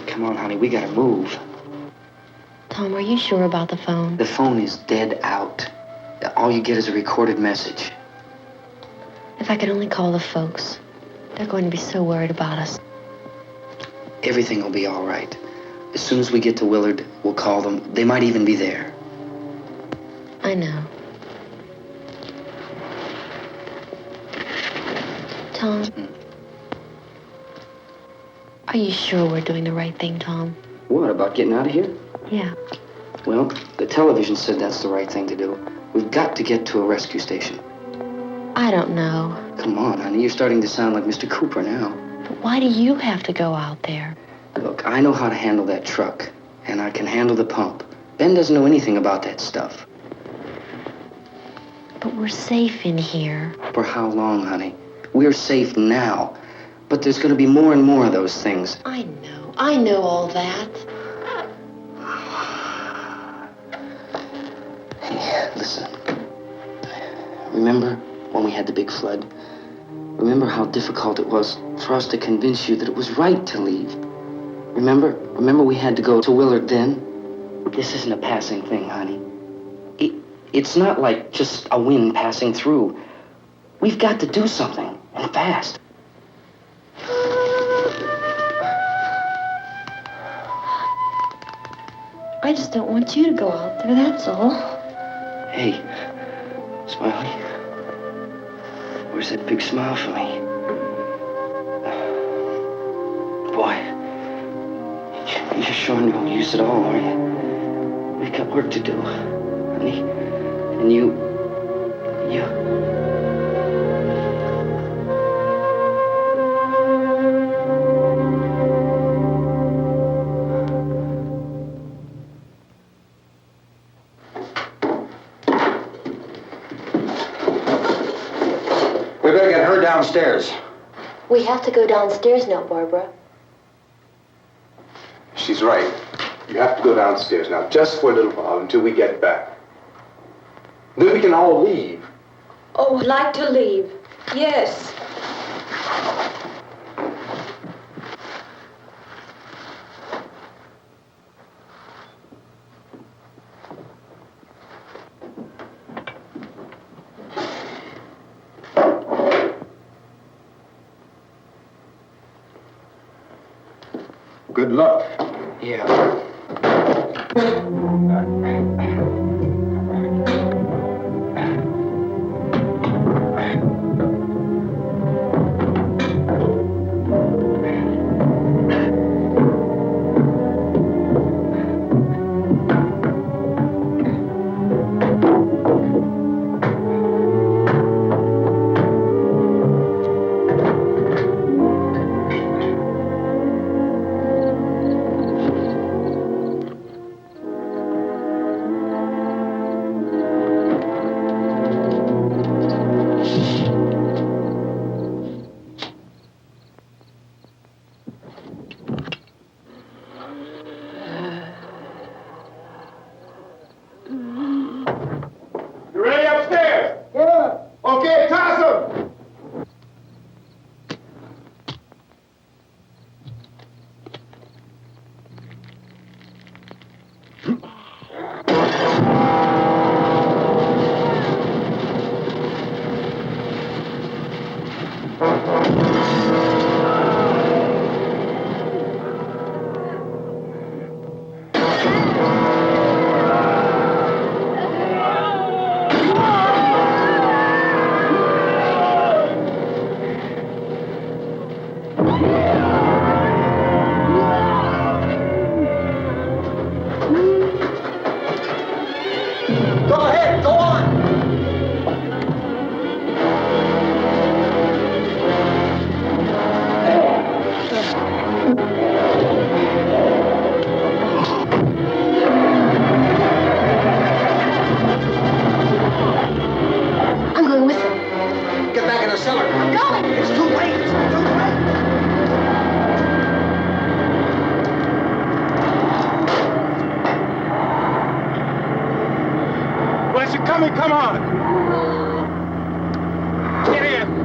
Come on, honey, we gotta move. Tom, are you sure about the phone? The phone is dead out. All you get is a recorded message. If I could only call the folks. They're going to be so worried about us. Everything will be all right. As soon as we get to Willard, we'll call them. They might even be there. I know. Tom? Are you sure we're doing the right thing, Tom? What, about getting out of here? Yeah. Well, the television said that's the right thing to do. We've got to get to a rescue station. I don't know. Come on, honey. You're starting to sound like Mr. Cooper now. But why do you have to go out there? Look, I know how to handle that truck, and I can handle the pump. Ben doesn't know anything about that stuff. But we're safe in here. For how long, honey? We're safe now. But there's going to be more and more of those things. I know. I know all that. Hey, listen. Remember when we had the big flood? Remember how difficult it was for us to convince you that it was right to leave? Remember we had to go to Willard then? This isn't a passing thing, honey. It's not like just a wind passing through. We've got to do something, and fast. I just don't want you to go out there, that's all. Hey, Smiley. Where's that big smile for me? Boy, you're sure no use at all, are you? We've got work to do, honey. And you... We better get her downstairs. We have to go downstairs now, Barbara. She's right. You have to go downstairs now, just for a little while, until we get back. Then we can all leave. Oh, I'd like to leave. Yes. Good luck. Yeah. Come on! Get in!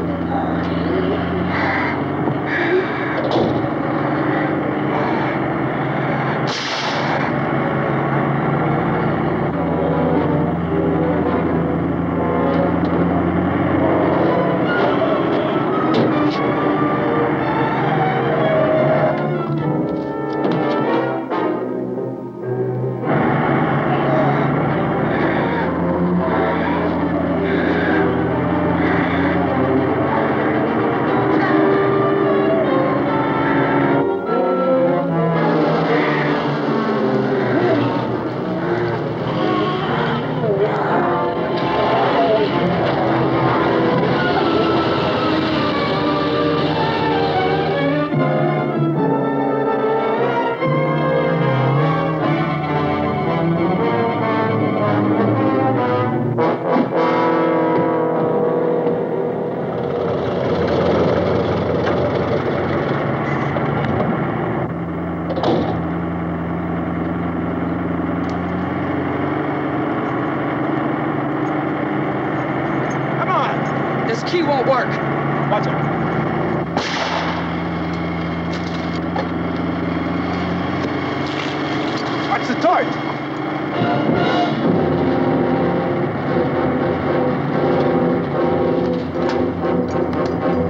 the torch!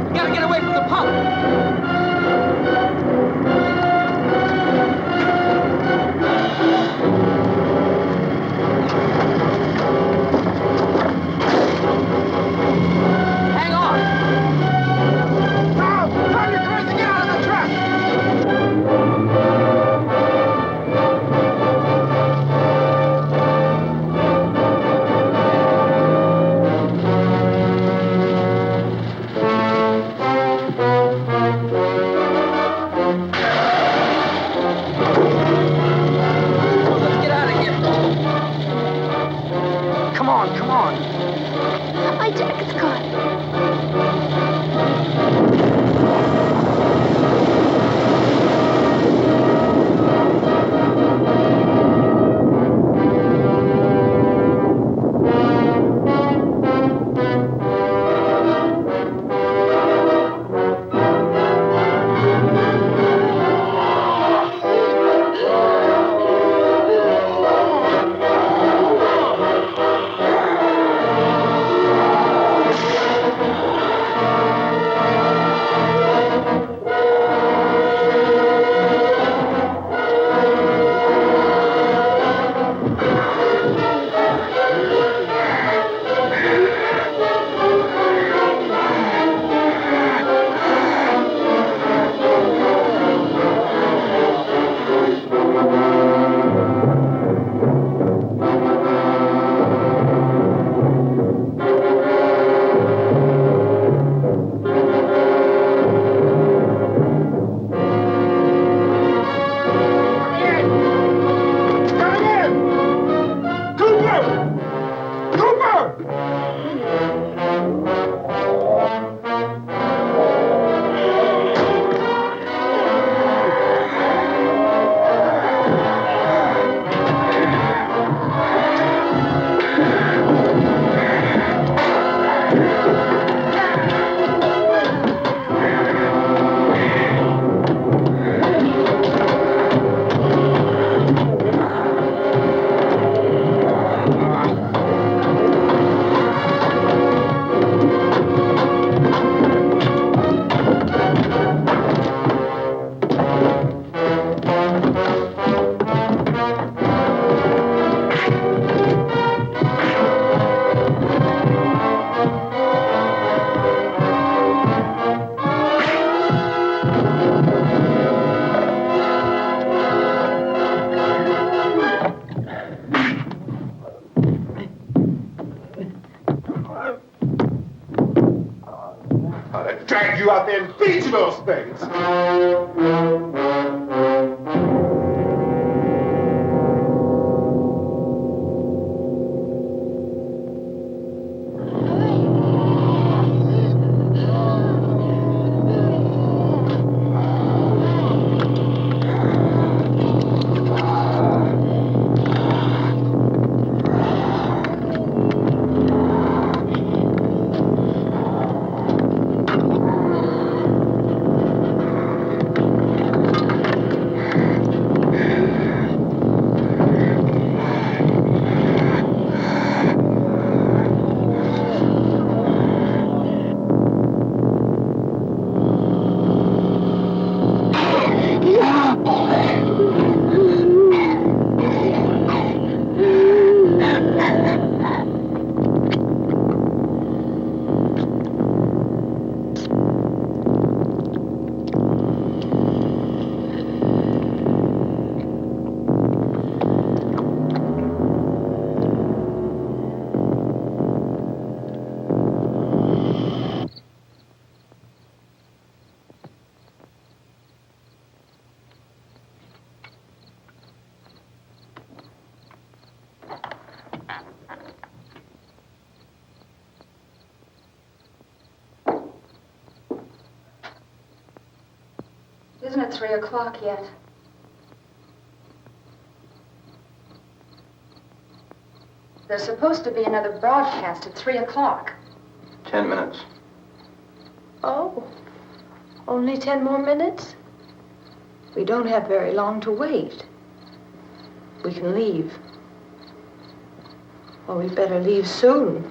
We gotta get away from the pump. Hang on. Now, turn your cars and get out of the trap! Let's get out of here. Come on, come on. My jacket's caught. Drag you out there and feed you those things. Isn't it 3 o'clock yet? There's supposed to be another broadcast at 3 o'clock. 10 minutes. Oh, only 10 more minutes? We don't have very long to wait. we can leave. Well, we'd better leave soon.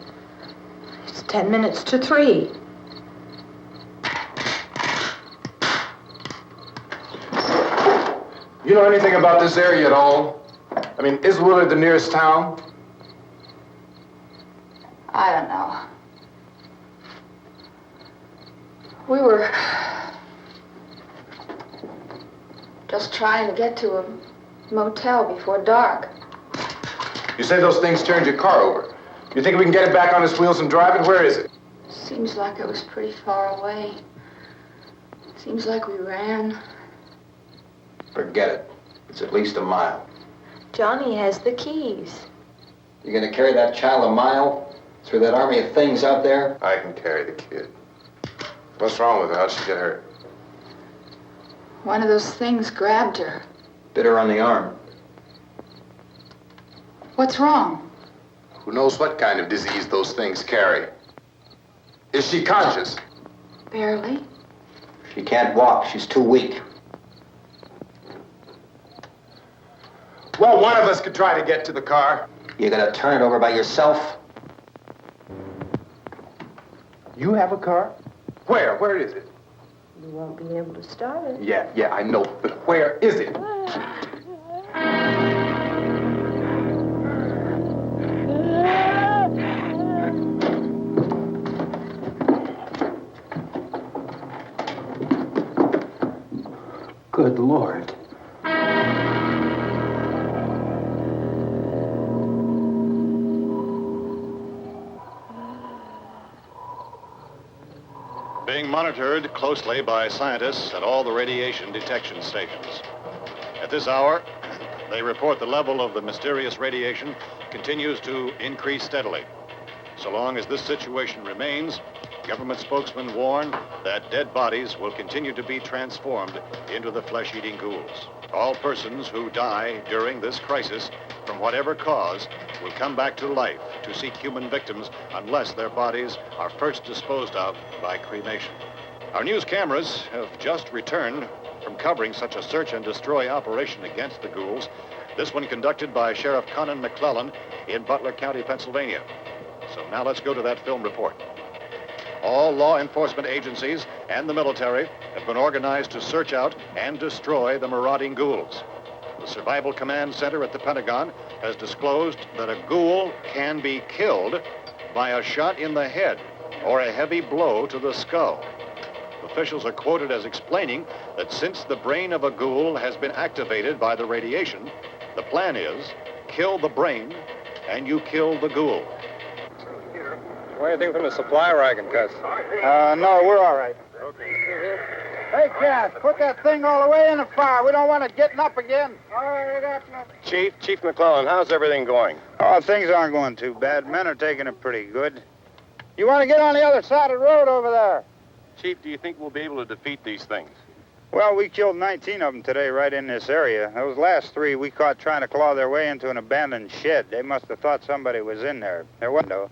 It's 10 minutes to 3. You know anything about this area at all? I mean, is Willard the nearest town? I don't know. We were just trying to get to a motel before dark. You say those things turned your car over. You think we can get it back on its wheels and drive it? Where is it? Seems like it was pretty far away. Seems like we ran. Forget it. It's at least a mile. Johnny has the keys. You're gonna carry that child a mile through that army of things out there? I can carry the kid. What's wrong with her? How'd she get hurt? One of those things grabbed her. Bit her on the arm. What's wrong? Who knows what kind of disease those things carry? Is she conscious? Barely. She can't walk. She's too weak. Well, one of us could try to get to the car. You gonna turn it over by yourself? You have a car? Where? Where is it? You won't be able to start it. Yeah, I know. But where is it? Good Lord. Being monitored closely by scientists at all the radiation detection stations. At this hour, they report the level of the mysterious radiation continues to increase steadily. So long as this situation remains, government spokesmen warn that dead bodies will continue to be transformed into the flesh-eating ghouls. All persons who die during this crisis, from whatever cause, will come back to life to seek human victims unless their bodies are first disposed of by cremation. Our news cameras have just returned from covering such a search and destroy operation against the ghouls, this one conducted by Sheriff Conan McClellan in Butler County, Pennsylvania. So now let's go to that film report. All law enforcement agencies and the military have been organized to search out and destroy the marauding ghouls. The Survival Command Center at the Pentagon has disclosed that a ghoul can be killed by a shot in the head or a heavy blow to the skull. Officials are quoted as explaining that since the brain of a ghoul has been activated by the radiation, the plan is kill the brain and you kill the ghoul. What do you think from the supply wagon, Cuz? No, we're all right. Hey, Cass, put that thing all the way in the fire. We don't want it getting up again. All right, that's nothing. Chief McClellan, how's everything going? Oh, things aren't going too bad. Men are taking it pretty good. You want to get on the other side of the road over there? Chief, do you think we'll be able to defeat these things? Well, we killed 19 of them today right in this area. Those last 3 we caught trying to claw their way into an abandoned shed. They must have thought somebody was in there. There wasn't, though.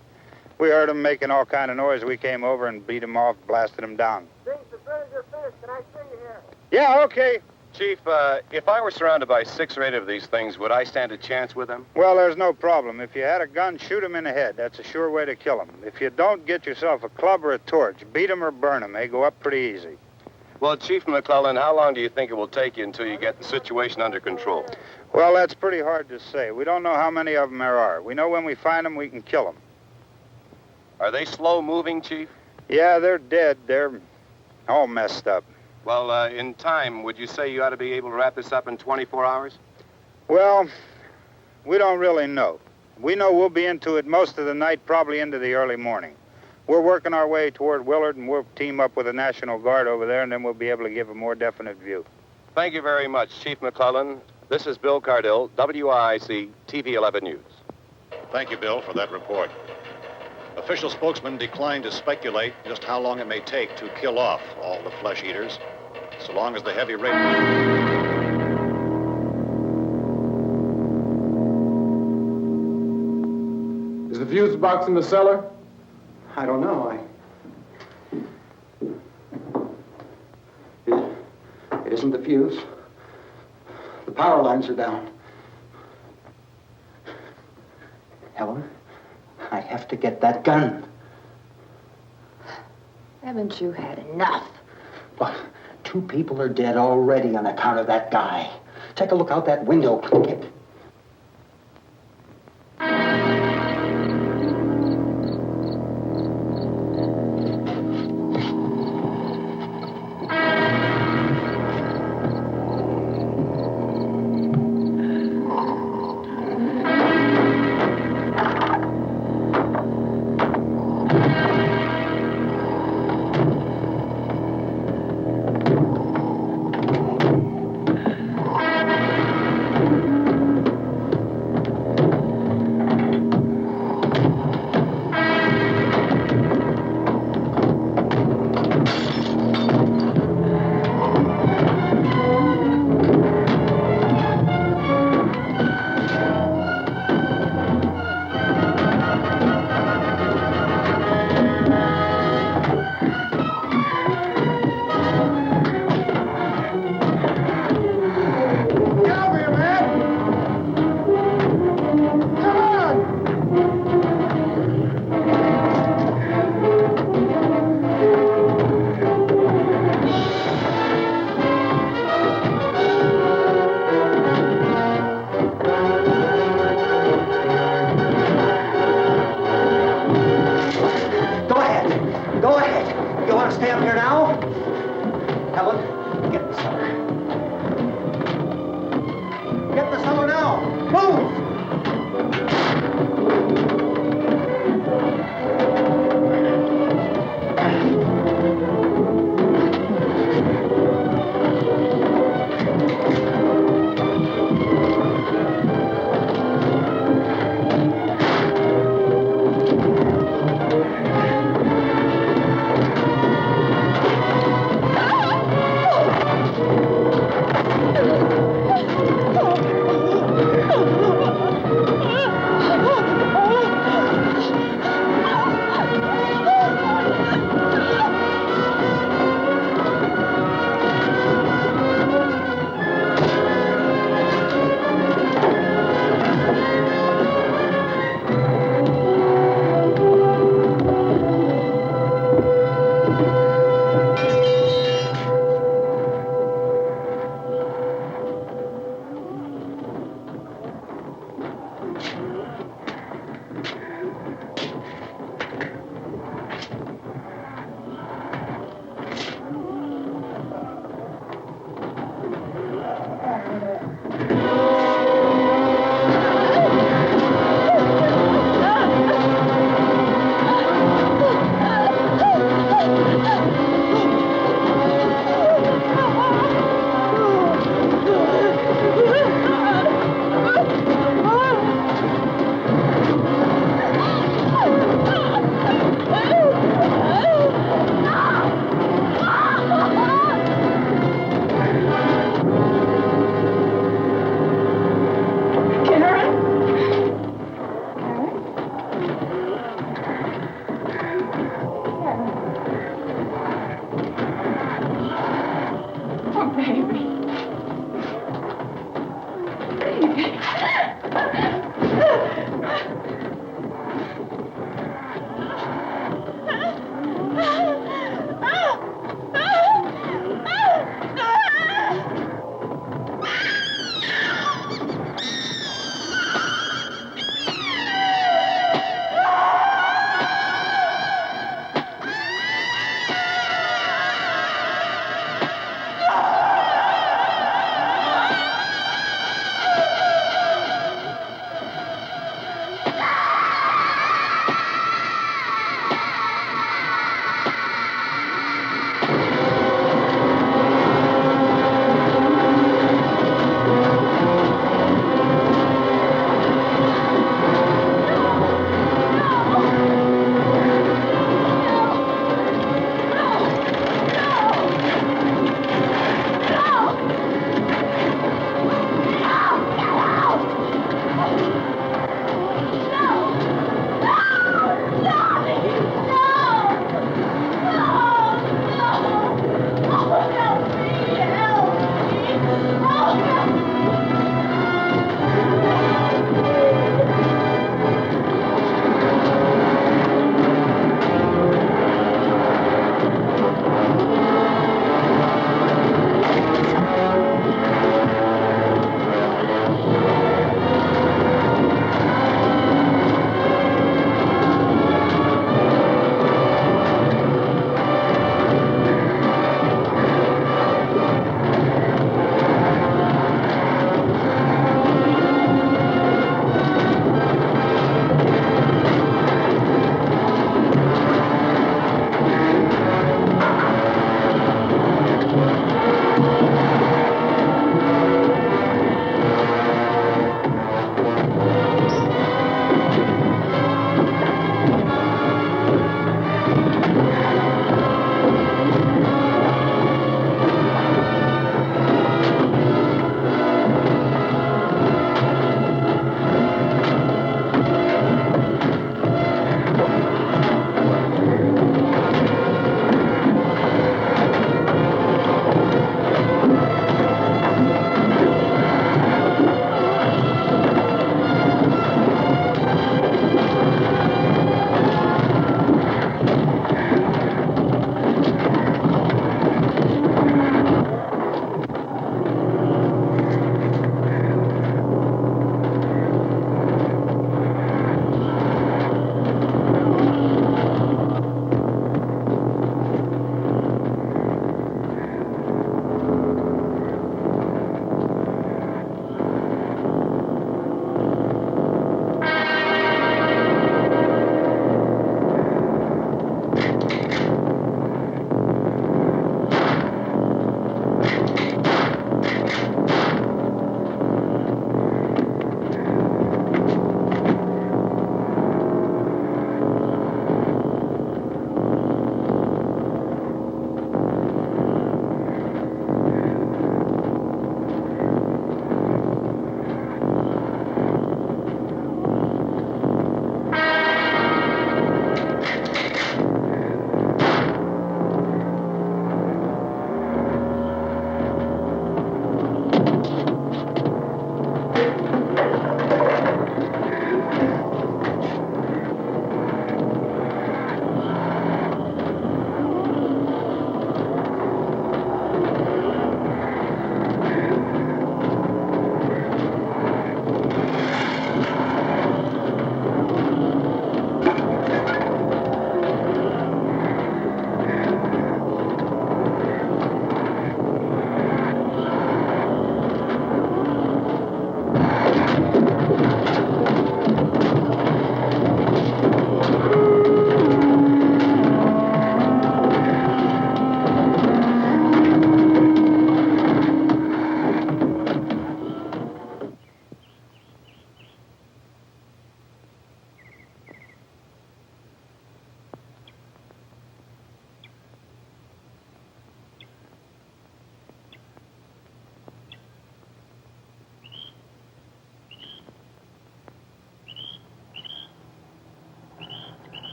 We heard them making all kind of noise. We came over and beat them off, blasted them down. Things as good as your fist. Can I see you here? Yeah, okay. Chief, if I were surrounded by 6 or 8 of these things, would I stand a chance with them? Well, there's no problem. If you had a gun, shoot them in the head. That's a sure way to kill them. If you don't, get yourself a club or a torch. Beat them or burn them. They go up pretty easy. Well, Chief McClellan, how long do you think it will take you until you get the situation under control? Well, that's pretty hard to say. We don't know how many of them there are. We know when we find them, we can kill them. Are they slow-moving, Chief? Yeah, they're dead. They're all messed up. Well, in time, would you say you ought to be able to wrap this up in 24 hours? Well, we don't really know. We know we'll be into it most of the night, probably into the early morning. We're working our way toward Willard, and we'll team up with the National Guard over there, and then we'll be able to give a more definite view. Thank you very much, Chief McClellan. This is Bill Cardill, WIC TV 11 News. Thank you, Bill, for that report. Official spokesmen declined to speculate just how long it may take to kill off all the flesh eaters, so long as the heavy rate... Is the fuse box in the cellar? I don't know. It isn't the fuse. The power lines are down. Helen, I have to get that gun. Haven't you had enough? Well, 2 people are dead already on account of that guy. Take a look out that window.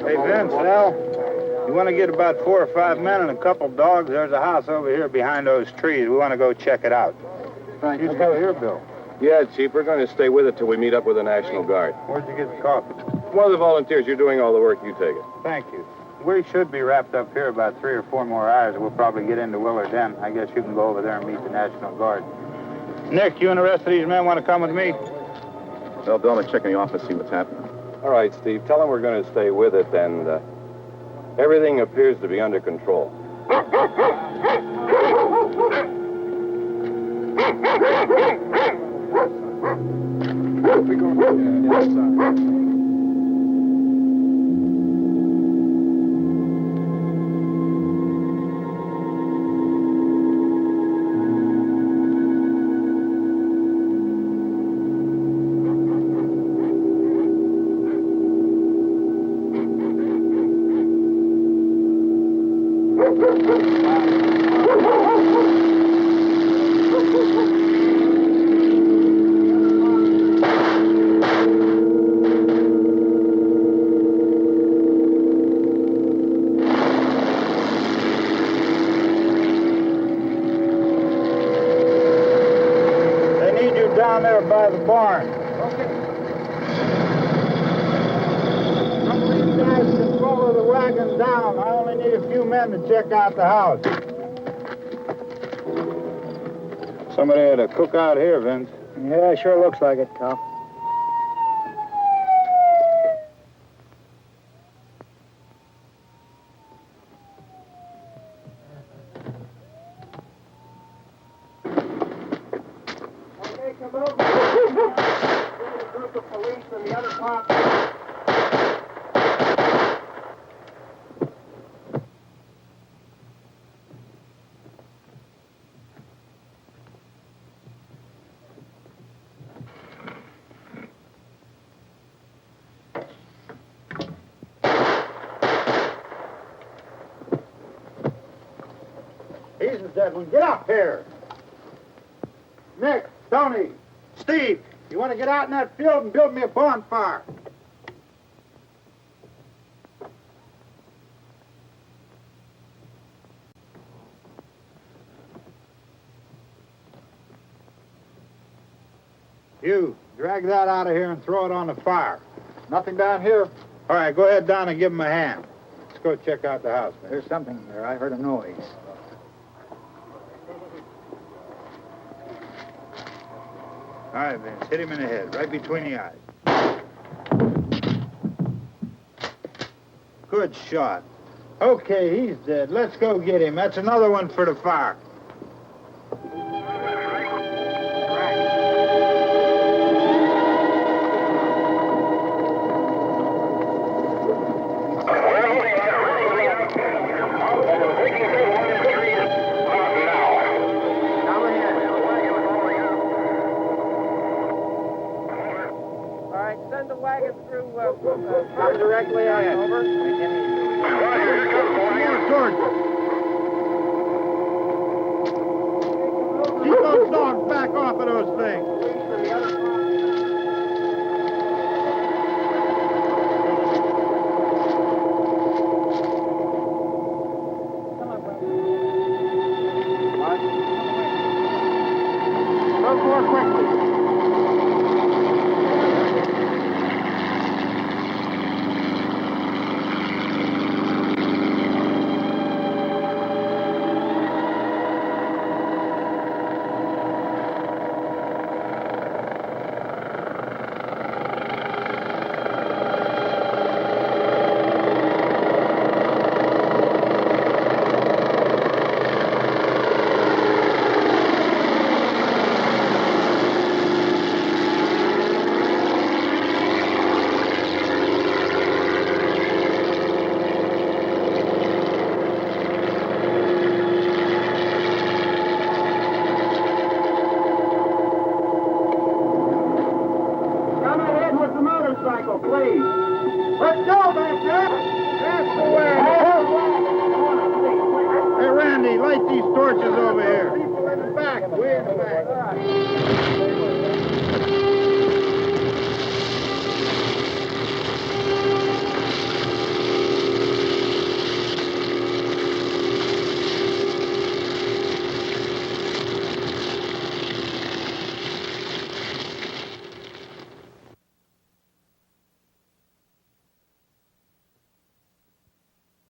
Hey, Vince, Al, you want to get about 4 or 5 men and a couple dogs? There's a house over here behind those trees. We want to go check it out. Right. You still here, Bill? Yeah, Chief, we're going to stay with it till we meet up with the National Guard. Where'd you get the coffee? One of the volunteers, you're doing all the work, you take it. Thank you. We should be wrapped up here about 3 or 4 more hours. We'll probably get into Willard then. I guess you can go over there and meet the National Guard. Nick, you and the rest of these men want to come with me? Well, Bill, I'm check in the office, see what's happening. All right, Steve, tell them we're going to stay with it, and everything appears to be under control. We go outside. Down there by the barn. Okay. Some of these guys can follow the wagon down. I only need a few men to check out the house. Somebody had a cookout here, Vince. Yeah, sure looks like it, Tom. He's the dead one. Get up here. Nick, Tony, Steve, you want to get out in that field and build me a bonfire? You, drag that out of here and throw it on the fire. Nothing down here? All right, go ahead down and give him a hand. Let's go check out the house, man. There's something there. I heard a noise. All right, Vince, hit him in the head, right between the eyes. Good shot. Okay, he's dead. Let's go get him. That's another one for the fire. Come directly ahead. Over. Keep those dogs back off of those things. Move more quickly. Please. Let's go back there. That's the way. Hey, Randy, light these torches over here. People in the back. Way in the back.